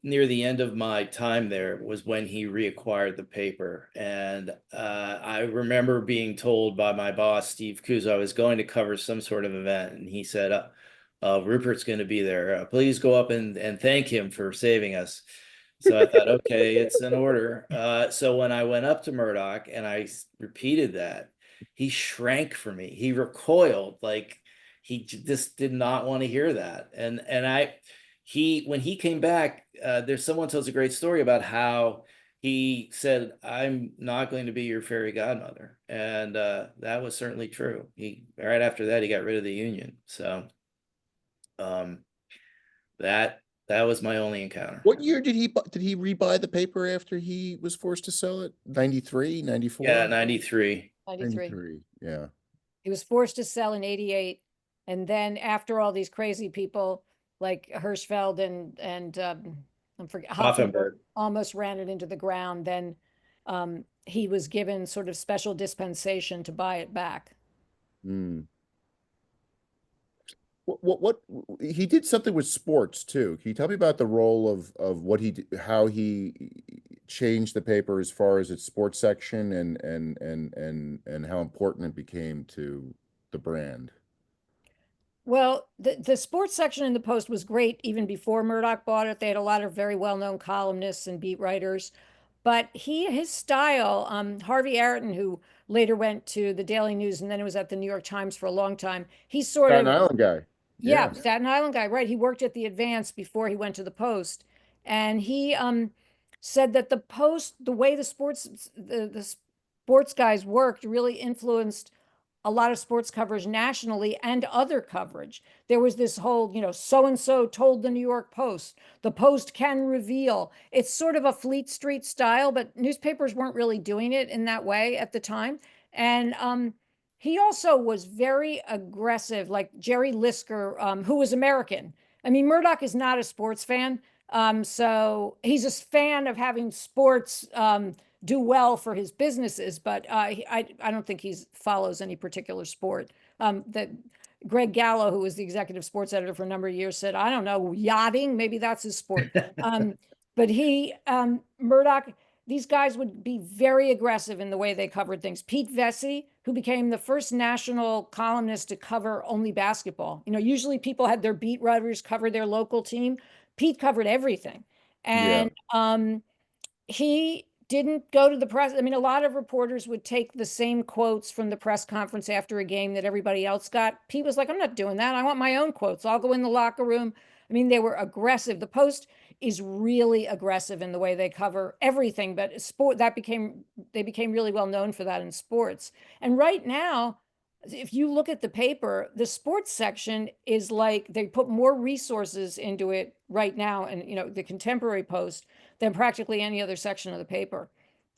near the end of my time there was when he reacquired the paper. And I remember being told by my boss, Steve Kuzo, I was going to cover some sort of event. And he said, Rupert's going to be there. Please go up and thank him for saving us. So I thought, okay, it's an order. So when I went up to Murdoch and I repeated that, he shrank from me. He recoiled, like he just did not want to hear that. And when he came back, there's someone tells a great story about how he said, I'm not going to be your fairy godmother. And that was certainly true. Right after that, he got rid of the union. So that was my only encounter. What year did he rebuy the paper after he was forced to sell it? 93, 94? Yeah, 93. 93. Yeah. He was forced to sell in 88. And then after all these crazy people like Hirschfeld and I'm forgetting Hoffenberg almost ran it into the ground, then he was given sort of special dispensation to buy it back. What he did something with sports too. Can you tell me about the role of how he changed the paper as far as its sports section and how important it became to the brand? Well, the sports section in the Post was great even before Murdoch bought it. They had a lot of very well-known columnists and beat writers. But his style, Harvey Arrington, who later went to the Daily News and then was at the New York Times for a long time, he's sort Staten of Island guy. Yeah, Staten Island guy, right? He worked at the Advance before he went to the Post, and he said that the Post, the way the sports guys worked, really influenced a lot of sports coverage nationally and other coverage. There was this whole, so-and-so told the New York Post, the Post can reveal. It's sort of a Fleet Street style, but newspapers weren't really doing it in that way at the time. And he also was very aggressive, like Jerry Lisker, who was American. I mean, Murdoch is not a sports fan. So he's a fan of having sports do well for his businesses, but I don't think he follows any particular sport. That Greg Gallo, who was the executive sports editor for a number of years, said, I don't know, yachting, maybe that's his sport. But Murdoch, these guys would be very aggressive in the way they covered things. Pete Vesey, who became the first national columnist to cover only basketball. Usually people had their beat writers cover their local team. Pete covered everything. And he didn't go to the press. I mean, a lot of reporters would take the same quotes from the press conference after a game that everybody else got. Pete was like, I'm not doing that. I want my own quotes. I'll go in the locker room. I mean, they were aggressive. The Post is really aggressive in the way they cover everything, but they became really well known for that in sports. And right now, if you look at the paper, the sports section is like they put more resources into it right now, and the Contemporary Post, than practically any other section of the paper.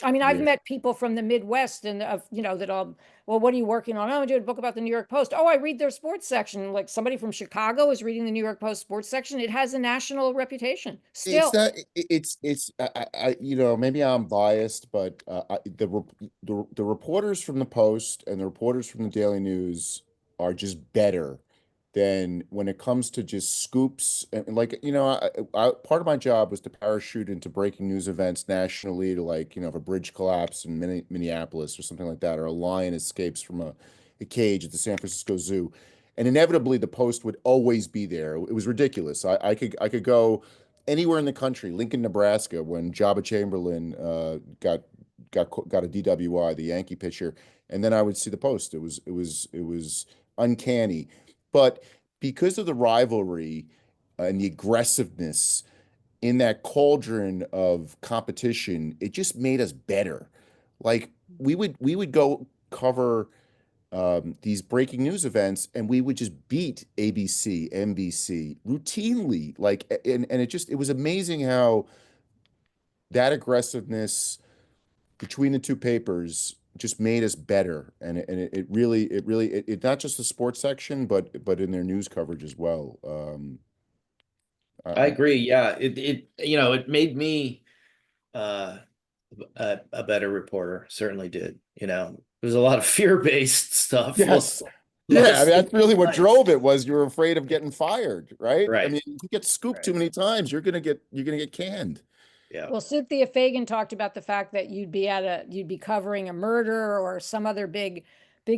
I mean, I've met people from the Midwest and well, what are you working on? Oh, I'm doing a book about the New York Post. Oh, I read their sports section. Like somebody from Chicago is reading the New York Post sports section. It has a national reputation still. Maybe I'm biased, but the reporters from the Post and the reporters from the Daily News are just better than when it comes to just scoops. And part of my job was to parachute into breaking news events nationally, to if a bridge collapse in Minneapolis or something like that, or a lion escapes from a cage at the San Francisco Zoo. And inevitably the Post would always be there. It was ridiculous. I could go anywhere in the country, Lincoln, Nebraska, when Jabba Chamberlain got a DWI, the Yankee pitcher, and then I would see the Post. It was uncanny. But because of the rivalry and the aggressiveness in that cauldron of competition, it just made us better. Like we would go cover these breaking news events, and we would just beat ABC, NBC routinely. And it was amazing how that aggressiveness between the two papers just made us better. And it really not just the sports section, but in their news coverage as well. I agree. Yeah. It made me a better reporter. Certainly did. There's a lot of fear-based stuff. Yes. Yeah, I mean, that's really what drove it, was you were afraid of getting fired, right? Right. I mean, if you get scooped too many times, you're gonna get canned. Yeah. Well, Cynthia Fagan talked about the fact that you'd be covering a murder or some other big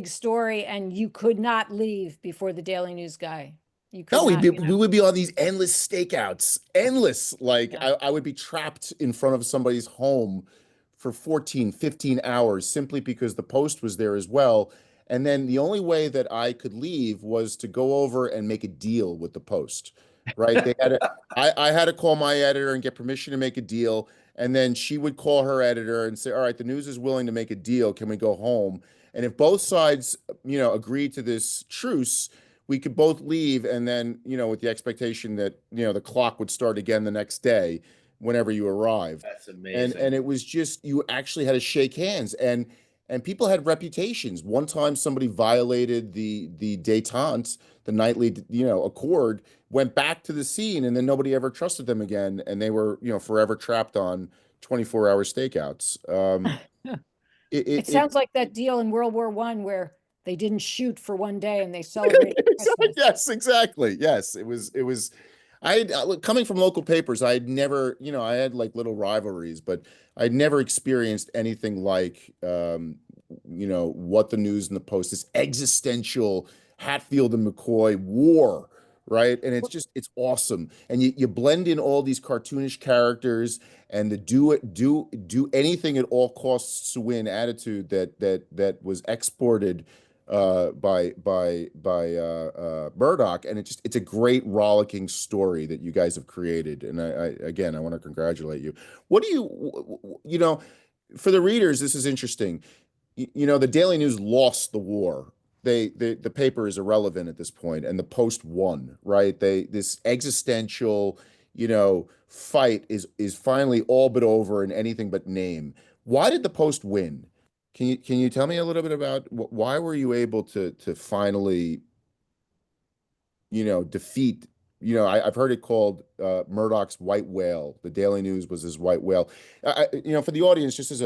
story, and you could not leave before the Daily News guy. You could No, not, we would be on these endless stakeouts, endless. Yeah. I would be trapped in front of somebody's home for 14, 15 hours simply because the Post was there as well. And then the only way that I could leave was to go over and make a deal with the Post, right? I had to call my editor and get permission to make a deal. And then she would call her editor and say, all right, the News is willing to make a deal. Can we go home? And if both sides, agreed to this truce, we could both leave. And then, with the expectation that, the clock would start again the next day whenever you arrived. That's amazing. And it was just, you actually had to shake hands. And people had reputations. One time somebody violated the détente, the nightly, accord, went back to the scene, and then nobody ever trusted them again. And they were, forever trapped on 24-hour stakeouts. It sounds like that deal in World War I where they didn't shoot for one day and they celebrated Christmas. Yes, exactly. Yes, it was. Coming from local papers, I had never, I had like little rivalries, but I'd never experienced anything like, what the News and the Post, this existential Hatfield and McCoy war, right? And it's awesome. And you blend in all these cartoonish characters and the do anything at all costs to win attitude that was exported by Murdoch, and it's a great rollicking story that you guys have created. And I want to congratulate you. What do you for the readers, this is interesting. The Daily News lost the war. the paper is irrelevant at this point, and the Post won, right? This existential, fight is finally all but over in anything but name. Why did the Post win? Can you tell me a little bit about why were you able to finally, defeat, I've heard it called Murdoch's white whale. The Daily News was his white whale. For the audience, just as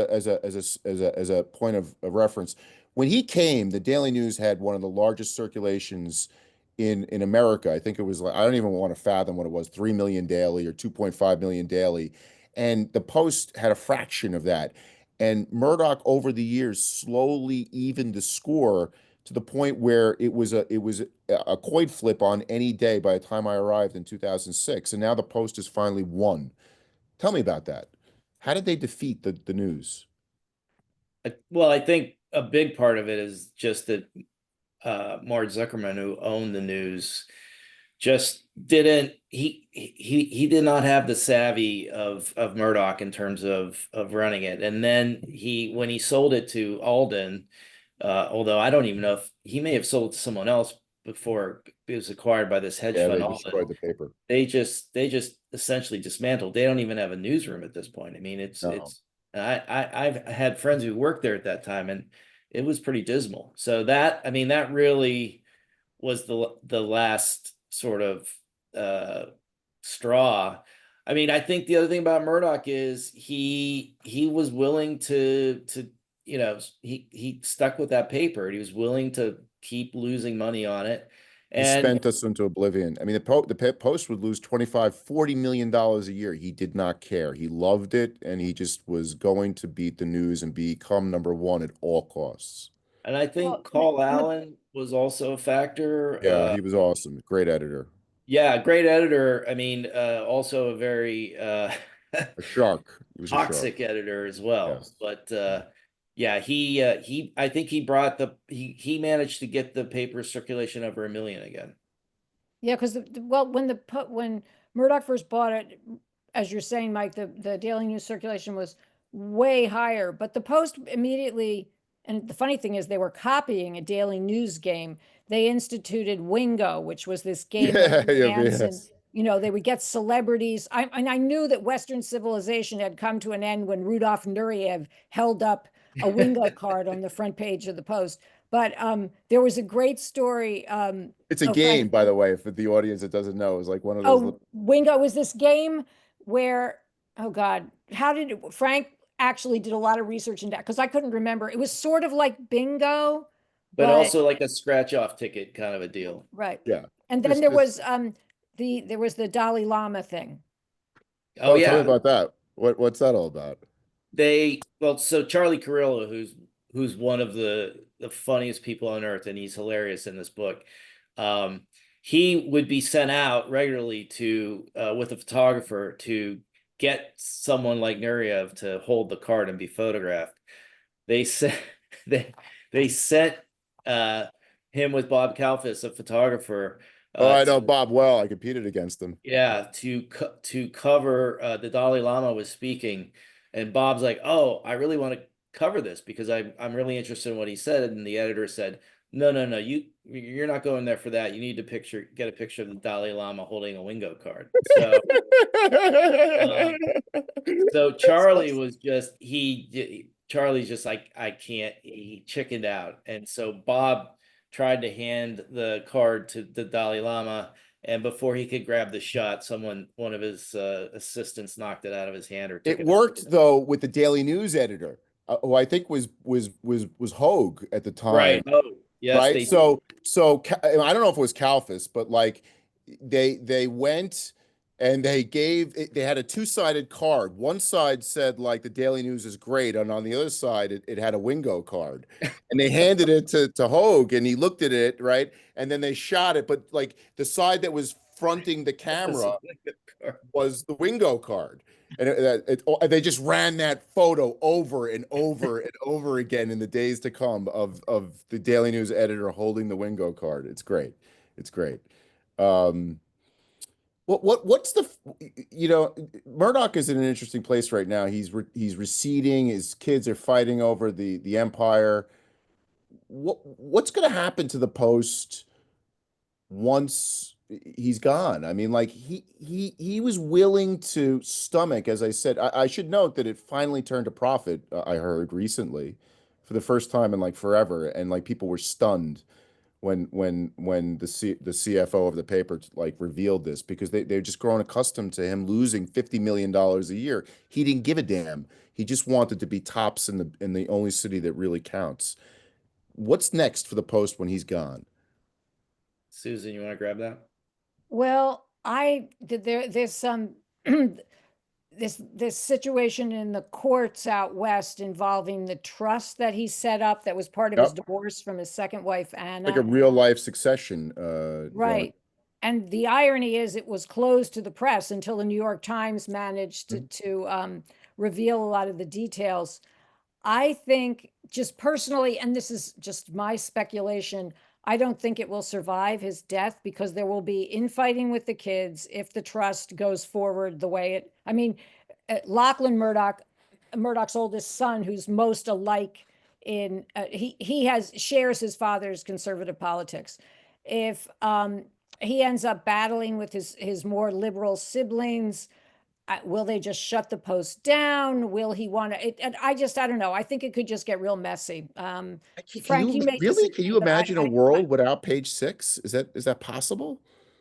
a point of reference, when he came, the Daily News had one of the largest circulations in America. I think it was like, I don't even want to fathom what it was, 3 million daily or 2.5 million daily. And the Post had a fraction of that. And Murdoch over the years slowly evened the score to the point where it was a coin flip on any day by the time I arrived in 2006. And now the Post has finally won. Tell me about that. How did they defeat the news? Well, I think a big part of it is just that Mark Zuckerman, who owned the news, just didn't he did not have the savvy of Murdoch in terms of running it. And then when he sold it to Alden, although I don't even know if he may have sold it to someone else before it was acquired by this hedge Yeah, fund. they destroyed the paper. They just essentially dismantled. They don't even have a newsroom at this point. I mean, No. I've had friends who worked there at that time, and it was pretty dismal. So that really was the last sort of straw. I mean, I think the other thing about Murdoch is he was willing to he stuck with that paper. He was willing to keep losing money on it. He spent us into oblivion. I mean, the Post would lose 25, $40 million a year. He did not care. He loved it, and he just was going to beat the news and become number one at all costs. And I think Carl Allen was also a factor. Yeah, he was awesome. Great editor. Yeah, great editor. I mean, also a very a shark. He was toxic a shark. editor as well. Yes. But yeah, I think he managed to get the paper circulation over 1 million again. Yeah, because when Murdoch first bought it, as you're saying, Mike, the Daily News circulation was way higher, but the Post immediately, and the funny thing is they were copying a Daily News game. They instituted Wingo, which was this game of dance, and they would get celebrities. I knew that Western civilization had come to an end when Rudolf Nureyev held up a Wingo card on the front page of the Post. But there was a great story. It's a game, by the way, for the audience that doesn't know. It was like one of those. Wingo was this game where, oh God, Frank actually did a lot of research into that because I couldn't remember. It was sort of like bingo. But also like a scratch off ticket kind of a deal. Right. Yeah. And then there was the Dalai Lama thing. Oh yeah. Tell me about that. What's that all about? So Charlie Carrillo, who's one of the funniest people on earth, and he's hilarious in this book. He would be sent out regularly to with a photographer to get someone like Nureyev to hold the card and be photographed. They sent him with Bob Kalfas, a photographer. I know Bob well. I competed against him. Yeah, to cover the Dalai Lama was speaking, and Bob's like, "Oh, I really want to cover this because I'm really interested in what he said." And the editor said, No, you're not going there for that. You need to get a picture of the Dalai Lama holding a Wingo card." So Charlie was Charlie's just like, I can't. He chickened out, and so Bob tried to hand the card to the Dalai Lama, and before he could grab the shot, one of his assistants knocked it out of his hand. It worked though with the Daily News editor, who I think was Hogue at the time. Right. Oh, yes. Right. So I don't know if it was Kalfas, but like they went and they had a two-sided card. One side said like the Daily News is great, and on the other side it had a Wingo card. And they handed it to Hogue, and he looked at it, right? And then they shot it, but like the side that was fronting the camera was the Wingo card. And they just ran that photo over and over and over again in the days to come of the Daily News editor holding the Wingo card. It's great. It's great. What's Murdoch is in an interesting place right now. He's receding. His kids are fighting over the empire. what's going to happen to the Post once he's gone? I mean, like he was willing to stomach, as I said. I should note that it finally turned a profit. I heard recently, for the first time in like forever, and like people were stunned when the CFO of the paper like revealed this, because they've just grown accustomed to him losing $50 million a year. He didn't give a damn. He just wanted to be tops in the only city that really counts. What's next for the Post when he's gone? Susan, you want to grab that? Well, there's some this situation in the courts out west involving the trust that he set up that was part of his Yep. divorce from his second wife, Like a Anna. real life succession. Right. And the irony is it was closed to the press until the New York Times managed to reveal a lot of the details. I think, just personally, and this is just my speculation, I don't think it will survive his death, because there will be infighting with the kids if the trust goes forward the way it, I mean, Lachlan Murdoch, Murdoch's oldest son, who's most alike in, he shares his father's conservative politics. If he ends up battling with his more liberal siblings, will they just shut the Post down? Will he want to? And I don't know. I think it could just get real messy. Frank, you may Really? Can disagree, you but imagine a world without Page Six? Is that possible?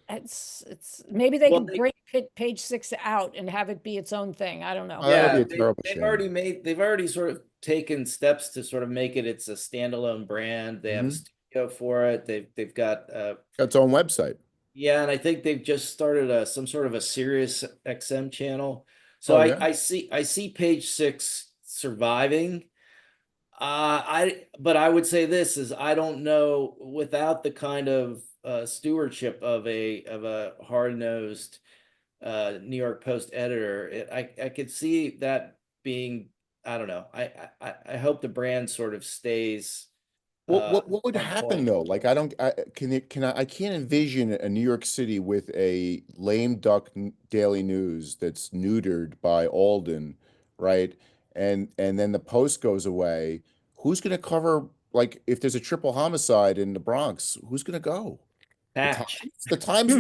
it's maybe they Well, can break page 6 out and have it be its own thing. I don't know. Oh, that would yeah, be a terrible they've shame. they've already sort of taken steps to sort of make it's a standalone brand. They have a studio for it. They've got Got its own website. yeah, and I think they've just started some sort of a Sirius XM channel. So Oh, yeah. I see Page Six surviving. But I would say this is, I don't know, without the kind of stewardship of a hard-nosed New York Post editor, I could see that being, I don't know. I hope the brand sort of stays What would on happen point. though? Like, I can't envision a New York City with a lame duck daily news that's neutered by Alden, right? And then the Post goes away. Who's going to cover, like, if there's a triple homicide in the Bronx, who's going to go? The Patch. Times? The Times?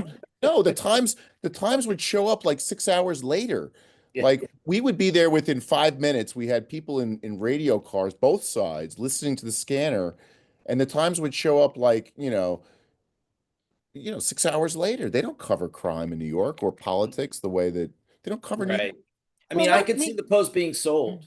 No, the Times would show up like 6 hours later. Yeah. Like, we would be there within 5 minutes. We had people in radio cars, both sides, listening to the scanner, and the Times would show up like, 6 hours later. They don't cover crime in New York or politics the way that they don't cover New York. Right. I Well, mean, I could see the Post being sold.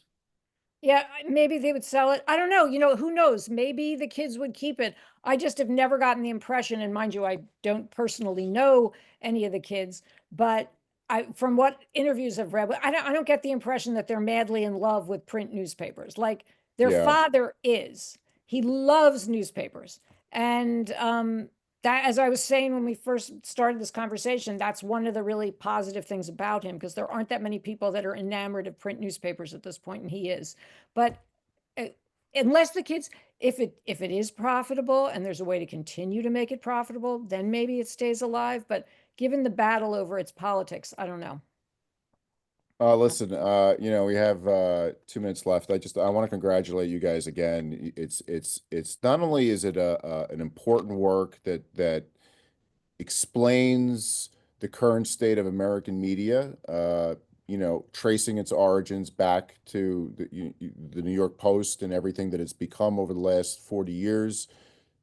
Yeah, maybe they would sell it. I don't know. Who knows? Maybe the kids would keep it. I just have never gotten the impression, and mind you, I don't personally know any of the kids, but from what interviews I've read, I don't get the impression that they're madly in love with print newspapers. Like their Yeah. father is. He loves newspapers. And that, as I was saying when we first started this conversation, that's one of the really positive things about him, because there aren't that many people that are enamored of print newspapers at this point, and he is. But unless the kids, if it is profitable and there's a way to continue to make it profitable, then maybe it stays alive. But given the battle over its politics, I don't know. Listen, we have 2 minutes left. I want to congratulate you guys again. It's not only is it an important work that explains the current state of American media, tracing its origins back to the New York Post and everything that it's become over the last 40 years,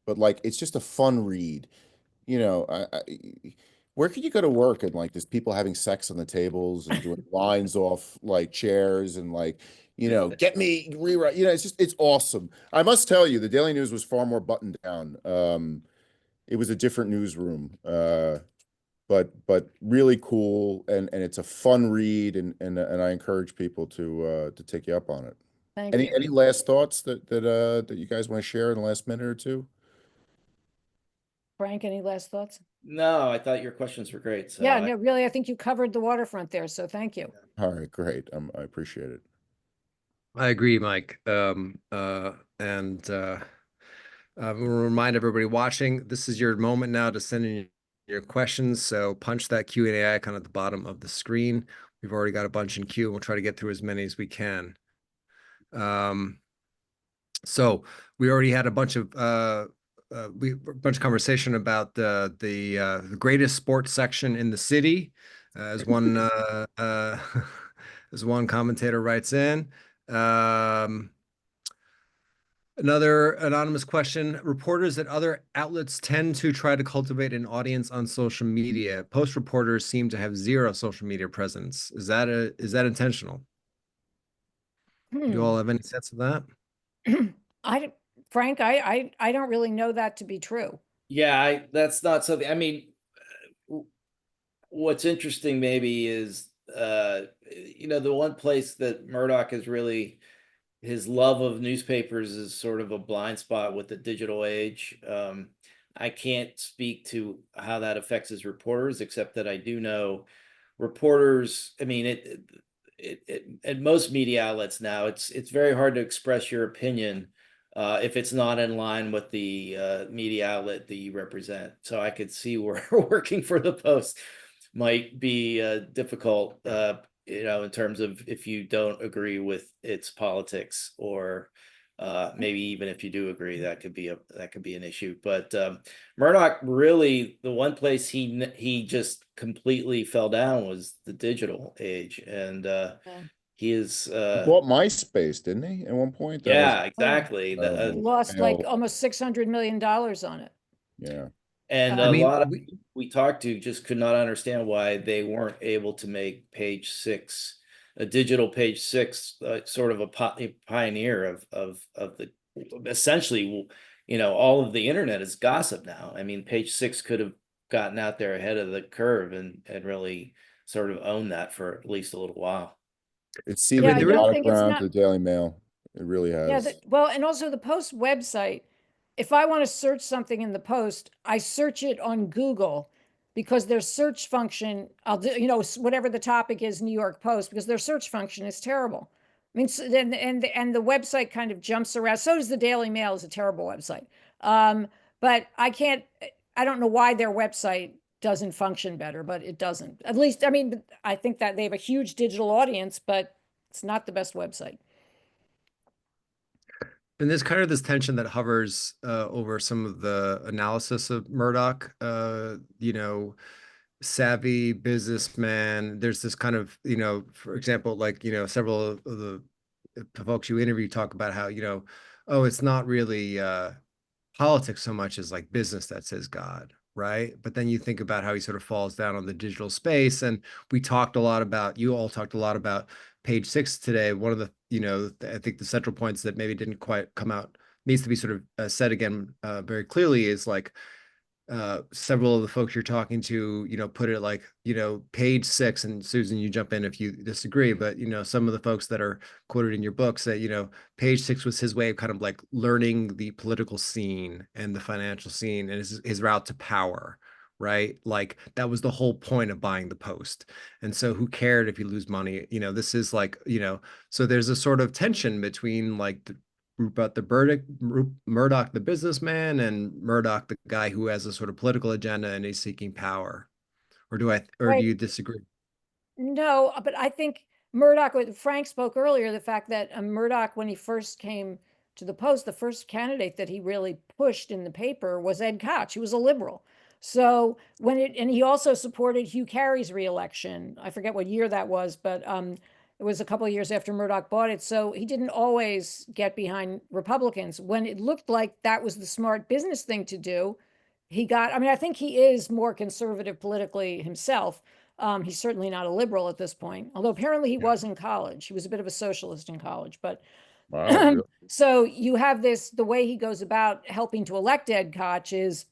but like it's just a fun read. Where can you go to work and like there's people having sex on the tables and doing lines off like chairs and like, get me rewrite. It's awesome. I must tell you, the Daily News was far more buttoned down. It was a different newsroom, but really cool, and it's a fun read, and I encourage people to take you up on it. Thank Any you. any last thoughts that you guys want to share in the last minute or two? Frank, any last thoughts? No, I thought your questions were great. So Yeah, no, really, I think you covered the waterfront there. So thank you. All right, great. I appreciate it. I agree, Mike. We'll remind everybody watching, this is your moment now to send in your questions. So punch that Q&A icon at the bottom of the screen. We've already got a bunch in queue, and we'll try to get through as many as we can. So we already had a bunch of conversation about the greatest sports section in the city, as one as one commentator writes in. Another anonymous question: reporters at other outlets tend to try to cultivate an audience on social media. Post reporters seem to have zero social media presence. Is that intentional? Do you all have any sense of that? I, Frank, I don't really know that to be true. Yeah, that's not something. I mean, what's interesting maybe is the one place that Murdoch is really, his love of newspapers is sort of a blind spot with the digital age. I can't speak to how that affects his reporters, except that I do know reporters. I mean, at most media outlets now, it's very hard to express your opinion if it's not in line with the media outlet that you represent. So I could see where working for the Post might be difficult, in terms of if you don't agree with its politics, or maybe even if you do agree, that could be an issue. But Murdoch, really, the one place he just completely fell down was the digital age, and he is He bought MySpace, didn't he? At one point, that was yeah, exactly. He terrible. lost like Failed. almost $600 million on it. Yeah. And I a mean, lot of people we talked to just could not understand why they weren't able to make page 6, a digital page 6, sort of a pioneer of the, essentially, all of the internet is gossip now. I mean, page 6 could have gotten out there ahead of the curve and really sort of owned that for at least a little while. It's I ceded mean, I a there is, don't lot of think it's ground to not. the Daily Mail. It really Yeah, has. well, and also the Post website, if I want to search something in the Post, I search it on Google because their search function, I'll do, whatever the topic is, New York Post, because their search function is terrible. I mean, and the website kind of jumps around. So does the Daily Mail, is a terrible website. But I don't know why their website doesn't function better, but it doesn't. At least, I mean, I think that they have a huge digital audience, but it's not the best website. and there's kind of this tension that hovers over some of the analysis of Murdoch. Savvy businessman. There's this kind of, for example, like, several of the folks you interview talk about how, oh, it's not really politics so much as like business that says God, right? But then you think about how he sort of falls down on the digital space. And you all talked a lot about page 6 today. One of the, I think the central points that maybe didn't quite come out, needs to be sort of said again very clearly, is like several of the folks you're talking to, put it like, page 6, and Susan, you jump in if you disagree, but, some of the folks that are quoted in your book say, page 6 was his way of kind of like learning the political scene and the financial scene and his route to power, right? Like that was the whole point of buying the Post. And so who cared if you lose money? This is like, so there's a sort of tension between like Murdoch, the businessman, and Murdoch, the guy who has a sort of political agenda and is seeking power. Or do Right. you disagree? No, but I think Murdoch, Frank spoke earlier, the fact that Murdoch, when he first came to the Post, the first candidate that he really pushed in the paper was Ed Koch, who was a liberal. So and he also supported Hugh Carey's reelection. I forget what year that was, but it was a couple of years after Murdoch bought it. So he didn't always get behind Republicans. When it looked like that was the smart business thing to do, I mean, I think he is more conservative politically himself. He's certainly not a liberal at this point, although apparently he was in college. He was a bit of a socialist in college, but Wow, really? so you have the way he goes about helping to elect Ed Koch is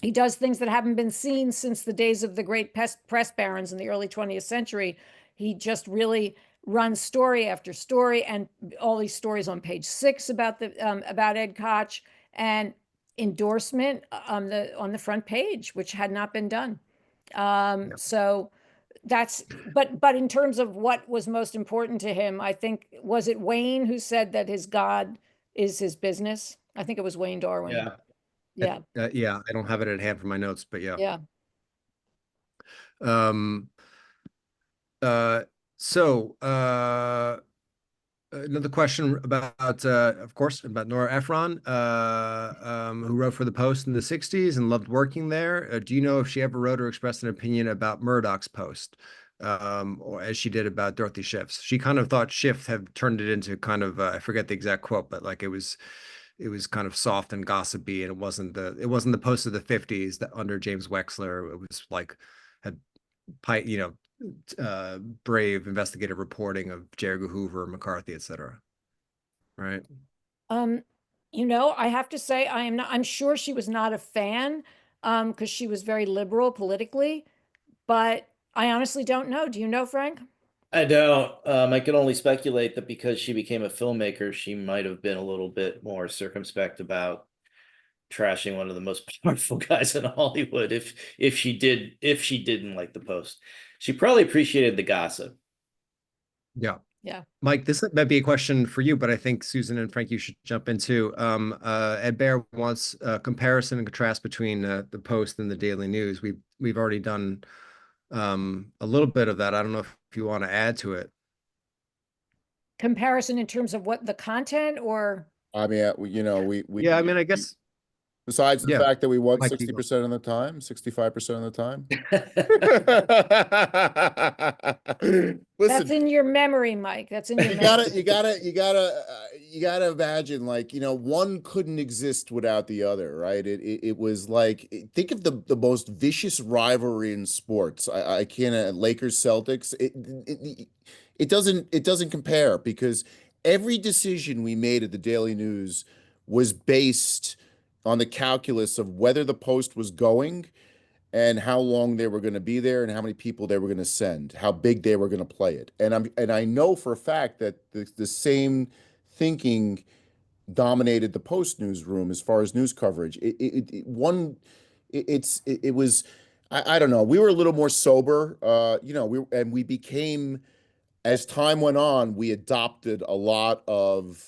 he does things that haven't been seen since the days of the great press barons in the early 20th century. He just really runs story after story, and all these stories on page 6 about Ed Koch, and endorsement on the front page, which had not been done. So but in terms of what was most important to him, I think, was it Wayne who said that his God is his business? I think it was Wayne Darwin. Yeah. Yeah. Yeah, I don't have it at hand for my notes, but yeah. Yeah. Um, uh, so Another question about, of course, about Nora Ephron, who wrote for the Post in the 60s and loved working there. Do you know if she ever wrote or expressed an opinion about Murdoch's Post, or as she did about Dorothy Schiff's? She kind of thought Schiff had turned it into kind of, I forget the exact quote, but like it was kind of soft and gossipy, and it wasn't the Post of the 50s that under James Wexler. It was like had you know, brave investigative reporting of J. Edgar Hoover, McCarthy, etc. Right? You know, I have to say I'm sure she was not a fan, because she was very liberal politically, but I honestly don't know. Do you know, Frank? I don't. I can only speculate that because she became a filmmaker, she might have been a little bit more circumspect about trashing one of the most powerful guys in Hollywood. If she didn't like the Post, she probably appreciated the gossip. Yeah. Yeah. Mike, this might be a question for you, but I think Susan and Frank, you should jump into. Ed Bear wants a comparison and contrast between the Post and the Daily News. We've already done a little bit of that. I don't know if you want to add to it. Comparison in terms of what the content or I mean, Yeah, I mean, I guess. besides the Yeah, fact that we won Mike, you go. 60% of the time, 65% of the time. that's Listen, in your memory, Mike. That's in your you memory. gotta imagine, like, one couldn't exist without the other, right? It was like, think of the most vicious rivalry in sports. I can't, Lakers Celtics. It doesn't compare, because every decision we made at the Daily News was based on the calculus of whether the Post was going and how long they were going to be there and how many people they were going to send, how big they were going to play it. And I know for a fact that the same thinking dominated the Post newsroom as far as news coverage. It was, I don't know, we were a little more sober, we became, as time went on, we adopted a lot of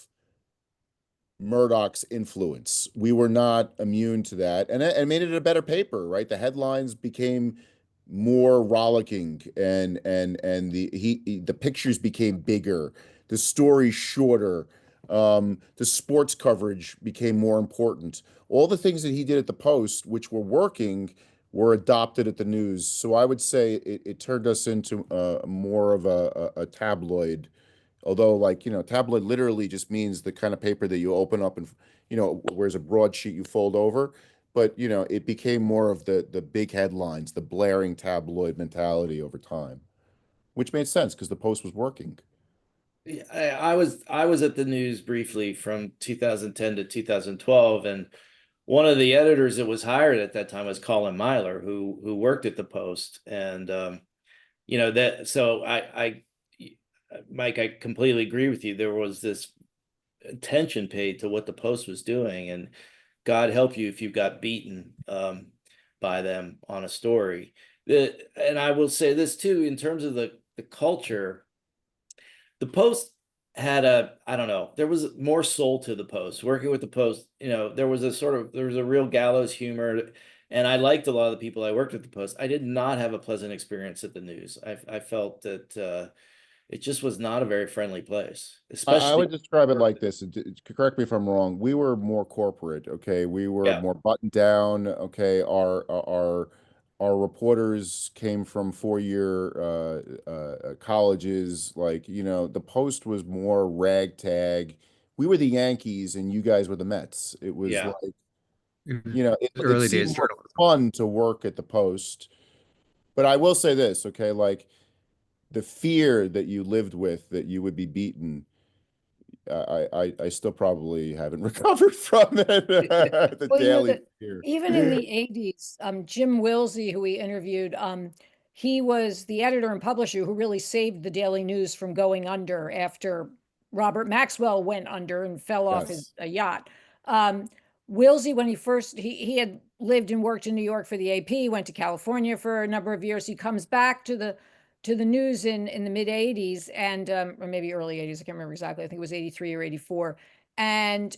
Murdoch's influence. We were not immune to that, and it made it a better paper, right? The headlines became more rollicking, and the pictures became bigger, the stories shorter, the sports coverage became more important. All the things that he did at the Post, which were working, were adopted at the News. So I would say it turned us into more of a tabloid. Although, like, tabloid literally just means the kind of paper that you open up and, where's a broadsheet you fold over. But, it became more of the big headlines, the blaring tabloid mentality over time, which made sense because the Post was working. Yeah, I was at the News briefly from 2010 to 2012, and one of the editors that was hired at that time was Colin Myler, who worked at the Post, and that. So Mike, I completely agree with you. There was this attention paid to what the Post was doing, and God help you if you got beaten by them on a story. And I will say this too, in terms of the culture, the Post had I don't know, there was more soul to the Post. Working with the Post, there was a real gallows humor. And I liked a lot of the people I worked at the Post. I did not have a pleasant experience at the News. I felt that it just was not a very friendly place, I especially. would describe it like this. Correct me if I'm wrong. We were more corporate, okay? We were Yeah, more buttoned down, okay? Our reporters came from 4-year colleges. Like, the Post was more ragtag. We were the Yankees and you guys were the Mets. It was yeah. like, It was it early days seemed more journalism. fun to work at the Post. But I will say this, okay? Like, the fear that you lived with that you would be beaten, I still probably haven't recovered from it. The Well, daily fear. even in the 80s, Jim Wilsey, who we interviewed, he was the editor and publisher who really saved the Daily News from going under after Robert Maxwell went under and fell off Yes. a yacht. Wilsey, when he had lived and worked in New York for the AP, went to California for a number of years. He comes back to the News in the mid 80s and or maybe early 80s. I can't remember exactly. I think it was 83 or 84. And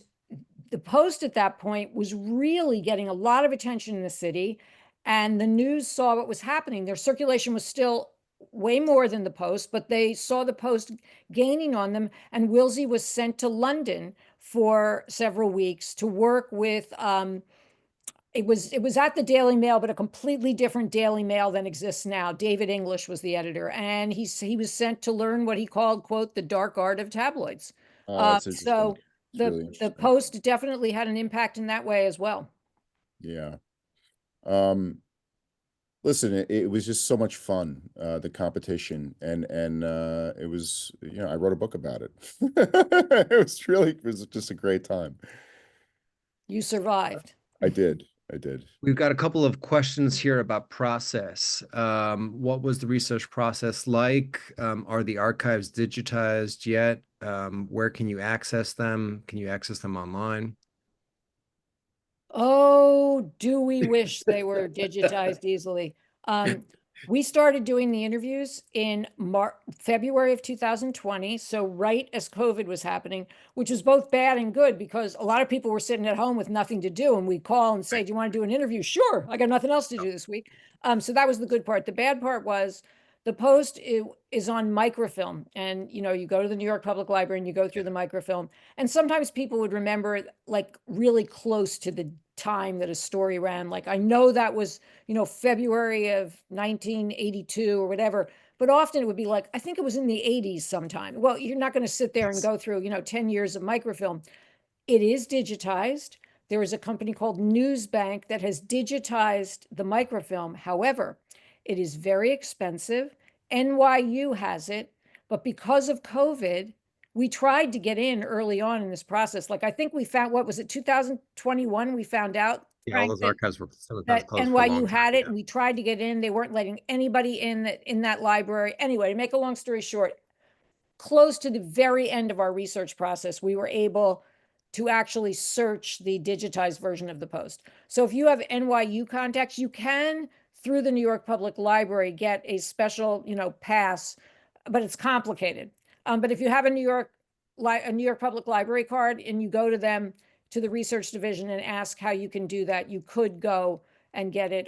the Post at that point was really getting a lot of attention in the city, and the News saw what was happening. Their circulation was still way more than the Post, but they saw the Post gaining on them. And Wilsey was sent to London for several weeks to work with, it was at the Daily Mail, but a completely different Daily Mail than exists now. David English was the editor, and he was sent to learn what he called, quote, the dark art of tabloids. Oh, that's interesting. So It's really the interesting. Post definitely had an impact in that way as well. Yeah. Listen, it was just so much fun, the competition, and it was, I wrote a book about it. It was just a great time. You survived. I did. I did. We've got a couple of questions here about process. What was the research process like? Are the archives digitized yet? Where can you access them? Can you access them online? Oh, do we wish they were digitized easily? We started doing the interviews in February of 2020, so right as COVID was happening, which was both bad and good because a lot of people were sitting at home with nothing to do, and we'd call and say, "Do you want to do an interview?" "Sure, I got nothing else to do this week." So that was the good part. The bad part was the Post is on microfilm, and you go to the New York Public Library and you go through the microfilm, and sometimes people would remember like really close to the time that a story ran. Like I know that was February of 1982 or whatever, but often it would be like, I think it was in the 80s sometime. Well, you're not going to sit there and go through 10 years of microfilm. It is digitized. There is a company called Newsbank that has digitized the microfilm. However, it is very expensive. NYU has it, but because of COVID, we tried to get in early on in this process. Like I think we found, what was it, 2021? We found out, Yeah, all Frank, those that archives were some of those closed for a NYU long had time. it, and we tried to get in. They weren't letting anybody in that library. Anyway, to make a long story short, close to the very end of our research process, we were able to actually search the digitized version of the Post. So if you have NYU contacts, you can, through the New York Public Library, get a special, pass, but it's complicated. But if you have a New York Public Library card and you go to them, to the research division, and ask how you can do that, you could go and get it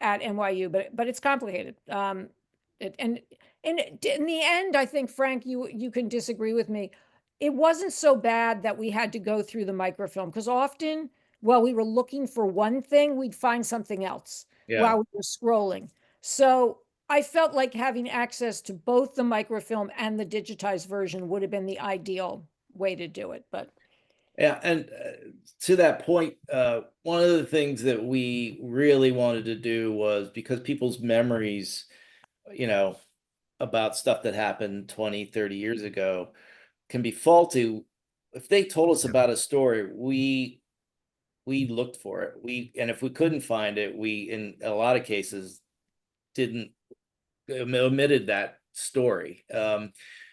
at NYU, but it's complicated. And in the end, I think, Frank, you can disagree with me. It wasn't so bad that we had to go through the microfilm, because often while we were looking for one thing, we'd find something else while we were scrolling. So I felt like having access to both the microfilm and the digitized version would have been the ideal way to do it. But yeah, and to that point, one of the things that we really wanted to do was, because people's memories, about stuff that happened 20, 30 years ago can be faulty. If they told us about a story, we looked for it. And if we couldn't find it, we, in a lot of cases, omitted that story.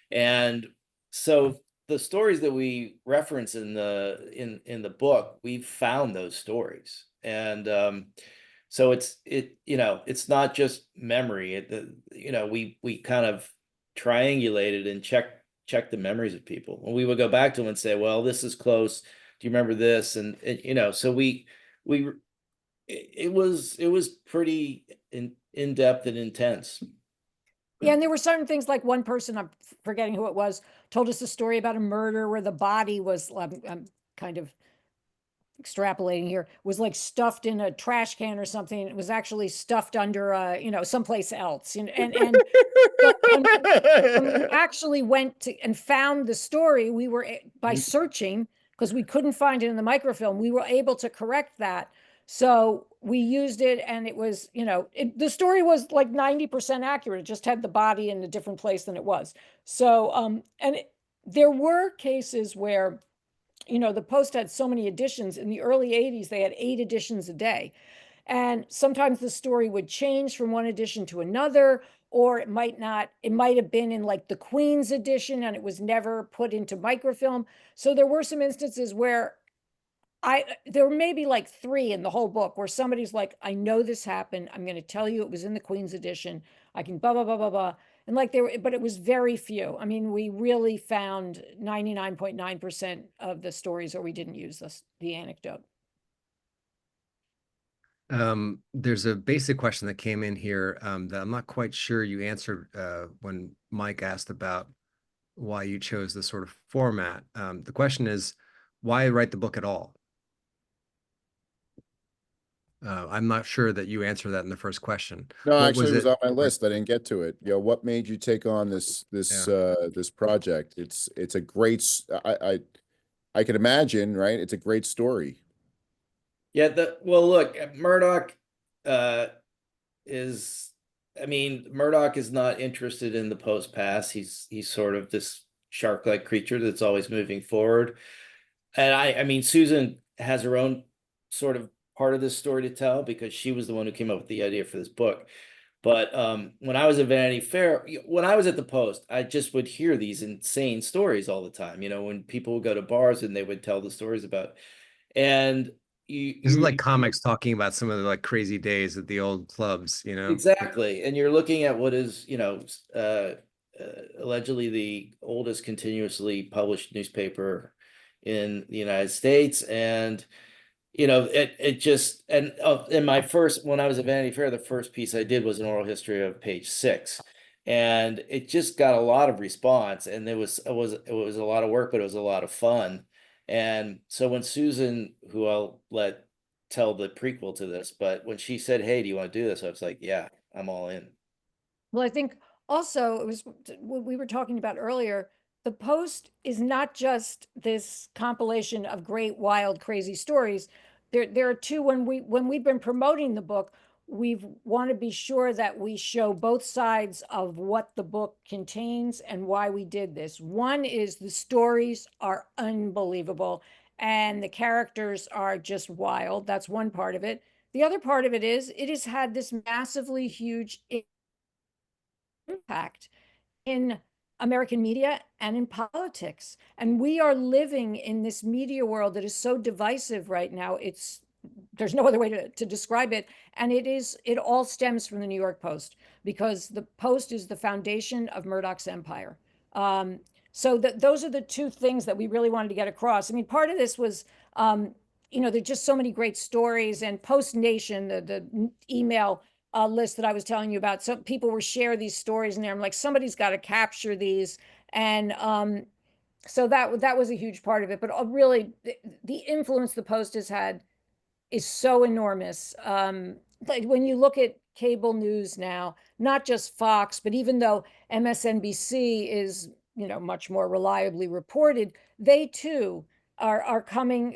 And so the stories that we reference in the book, we found those stories. And so it's not just memory. We kind of triangulated and checked the memories of people, and we would go back to them and say, well, this is close. Do you remember this? And so it was pretty in-depth and intense. yeah, and there were certain things, like one person, I'm forgetting who it was, told us a story about a murder where the body was, I'm kind of extrapolating here, was like stuffed in a trash can or something. It was actually stuffed under someplace else. And so when we actually went and found the story, we were, by searching, because we couldn't find it in the microfilm, we were able to correct that. So we used it, and it was, the story was like 90% accurate. It just had the body in a different place than it was. So, there were cases where, the Post had so many editions. In the early 80s, they had 8 editions a day. And sometimes the story would change from one edition to another, or it might not, it might have been in like the Queen's edition and it was never put into microfilm. So there were some instances where there were maybe like 3 in the whole book where somebody's like, I know this happened. I'm going to tell you it was in the Queen's edition. I can blah, blah, blah, blah, blah. And like but it was very few. I mean, we really found 99.9% of the stories where we didn't use the anecdote. There's a basic question that came in here that I'm not quite sure you answered when Mike asked about why you chose this sort of format. The question is, why write the book at all? I'm not sure that you answered that in the first question. No, What actually, was it was it? on my list. I didn't get to it. You know, what made you take on this project? It's a great. I can imagine, right? It's a great story. Yeah, well, look, Murdoch uh, is, I mean, Murdoch is not interested in the post past. He's sort of this shark-like creature that's always moving forward. And I mean, Susan has her own sort of part of this story to tell because she was the one who came up with the idea for this book. But when I was at Vanity Fair, when I was at the Post, I just would hear these insane stories all the time. You know, when people would go to bars and they would tell the stories about, and This is you like comics talking about some of the like crazy days at the old clubs, you know? exactly, and you're looking at what is, you know, allegedly the oldest continuously published newspaper in the United States, and you know, it just, and in my first, when I was at Vanity Fair, the first piece I did was an oral history of Page Six, and it just got a lot of response, and it was a lot of work, but it was a lot of fun. And so when Susan, who I'll let tell the prequel to this, but when she said, "Hey, do you want to do this?" I was like, "Yeah, I'm all in." Well, I think also it was what we were talking about earlier. The Post is not just this compilation of great, wild, crazy stories. There are two. When we've been promoting the book, we want to be sure that we show both sides of what the book contains and why we did this. One is the stories are unbelievable and the characters are just wild. That's one part of it. The other part of it is it has had this massively huge impact in American media and in politics. And we are living in this media world that is so divisive right now. There's no other way to describe it. And it all stems from the New York Post because the Post is the foundation of Murdoch's empire. So those are the two things that we really wanted to get across. I mean, part of this was, there's just so many great stories, and Post Nation, the email list that I was telling you about. So people were share these stories in there. I'm like, somebody's got to capture these. And so that was a huge part of it. But really, the influence the Post has had is so enormous. Like when you look at cable news now, not just Fox, but even though MSNBC is, much more reliably reported, they too are coming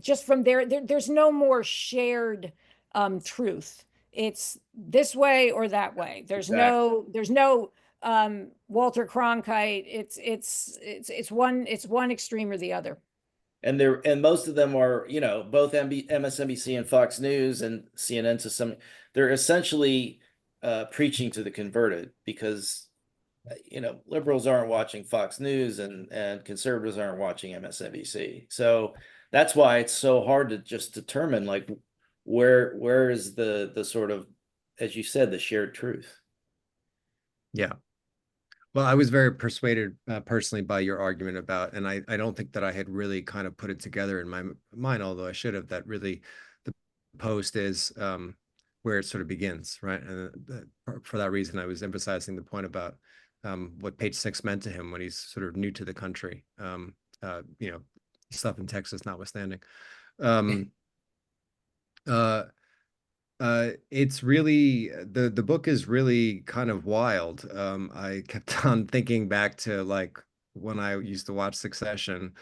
just from there's no more shared truth. It's this way or that way. Exactly. There's no Walter Cronkite. It's one extreme or the other. And most of them are, you know, both MSNBC and Fox News and CNN to some, they're essentially preaching to the converted because you know, liberals aren't watching Fox News and conservatives aren't watching MSNBC. So that's why it's so hard to just determine like where is the sort of, as you said, the shared truth. Yeah. Well, I was very persuaded personally by your argument about, and I don't think that I had really kind of put it together in my mind, although I should have, that really the Post is where it sort of begins, right? And for that reason, I was emphasizing the point about what Page Six meant to him when he's sort of new to the country, stuff in Texas notwithstanding. Um, uh, it's really the book is really kind of wild. I kept on thinking back to like when I used to watch Succession,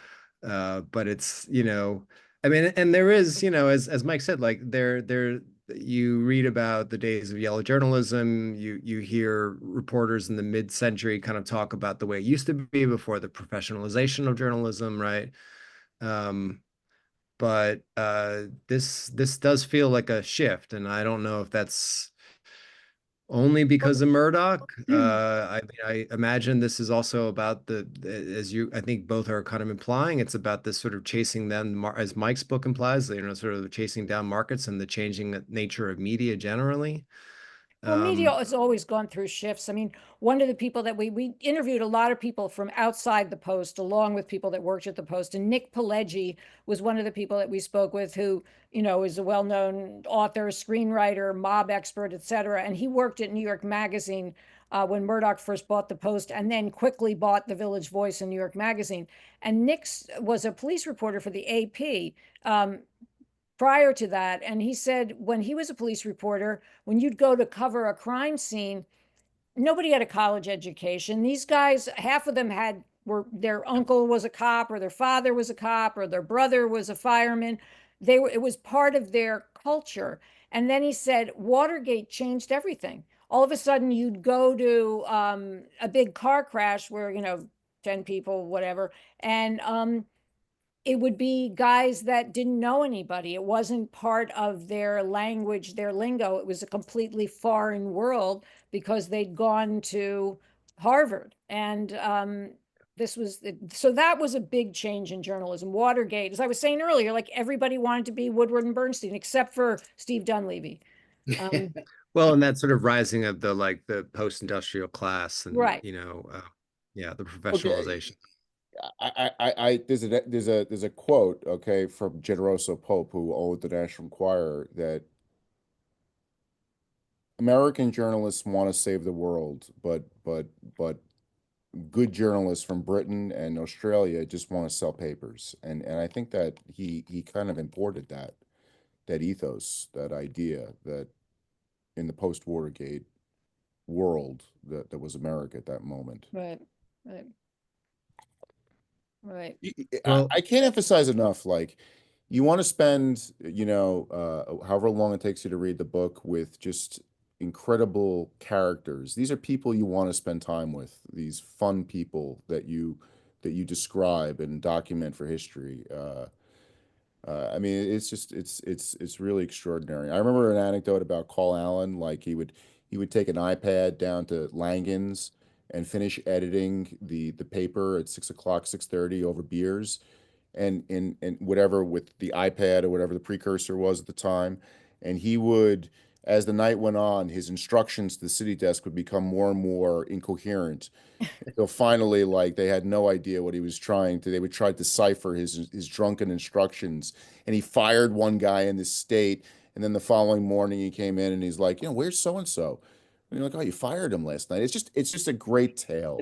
but it's I mean, and there is as Mike said, like there you read about the days of yellow journalism. You hear reporters in the mid-century kind of talk about the way it used to be before the professionalization of journalism, right? Um, but this does feel like a shift, and I don't know if that's only because of Murdoch. I mean, I imagine this is also about as you I think both are kind of implying, it's about this sort of chasing them, as Mike's book implies, sort of chasing down markets and the changing nature of media generally. Well, media has always gone through shifts. I mean, one of the people that we interviewed a lot of people from outside the Post, along with people that worked at the Post. And Nick Pileggi was one of the people that we spoke with, who, you know, is a well-known author, screenwriter, mob expert, et cetera. And he worked at New York Magazine when Murdoch first bought the Post, and then quickly bought the Village Voice and New York Magazine. And Nick was a police reporter for the AP. Prior to that. And he said when he was a police reporter, when you'd go to cover a crime scene, nobody had a college education. These guys, half of them their uncle was a cop, or their father was a cop, or their brother was a fireman. It was part of their culture. And then he said Watergate changed everything. All of a sudden you'd go to a big car crash where, you know, 10 people, whatever, and it would be guys that didn't know anybody. It wasn't part of their language, their lingo. It was a completely foreign world because they'd gone to Harvard. And so that was a big change in journalism. Watergate, as I was saying earlier, like everybody wanted to be Woodward and Bernstein, except for Steve Dunleavy. Well, and that sort of rising of the post-industrial class, and Right. you know, yeah, the professionalization. There's a quote, okay, from Generoso Pope, who owned the National Enquirer, that American journalists want to save the world, but good journalists from Britain and Australia just want to sell papers. And I think that he kind of imported that ethos, that idea, that in the post-Watergate world that was America at that moment. Right. Right. Right. Well, I can't emphasize enough, like, you want to spend, you know, however long it takes you to read the book with just incredible characters. These are people you want to spend time with, these fun people that you describe and document for history. I mean, it's really extraordinary. I remember an anecdote about Carl Allen. Like, he would take an iPad down to Langan's and finish editing the paper at 6 o'clock, 6:30 over beers, and whatever, with the iPad or whatever the precursor was at the time. And he would, as the night went on, his instructions to the city desk would become more and more incoherent. So finally, like, they had no idea what he was trying to. They would try to decipher his drunken instructions, and he fired one guy in this state. And then the following morning, he came in and he's like, you know, where's so and so? And you're like, oh, you fired him last night. It's just a great tale.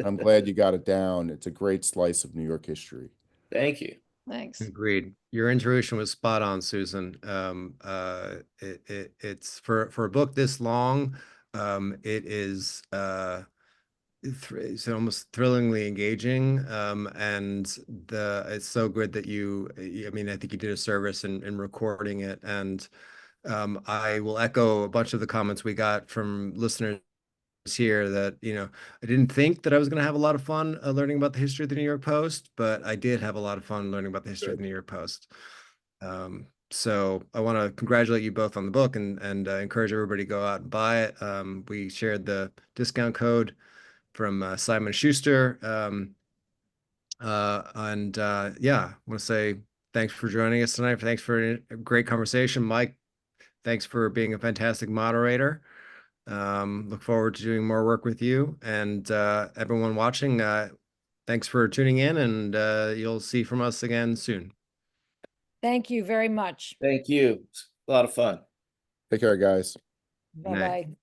I'm glad you got it down. It's a great slice of New York history. Thank you. Thanks. agreed. Your intuition was spot on, Susan. It's for a book this long. It is it's almost thrillingly engaging, and it's so good that I mean, I think you did a service in recording it. And I will echo a bunch of the comments we got from listeners here, that, you know, I didn't think that I was going to have a lot of fun learning about the history of the New York Post, but I did have a lot of fun learning about the history of the New York Post. So I want to congratulate you both on the book, and encourage everybody to go out and buy it. We shared the discount code from Simon Schuster. Yeah, I want to say thanks for joining us tonight. Thanks for a great conversation. Mike, thanks for being a fantastic moderator. Look forward to doing more work with you. And everyone watching, thanks for tuning in, and you'll see from us again soon. Thank you very much. Thank you. It's a lot of fun. Take care, guys. Good night. Bye-bye.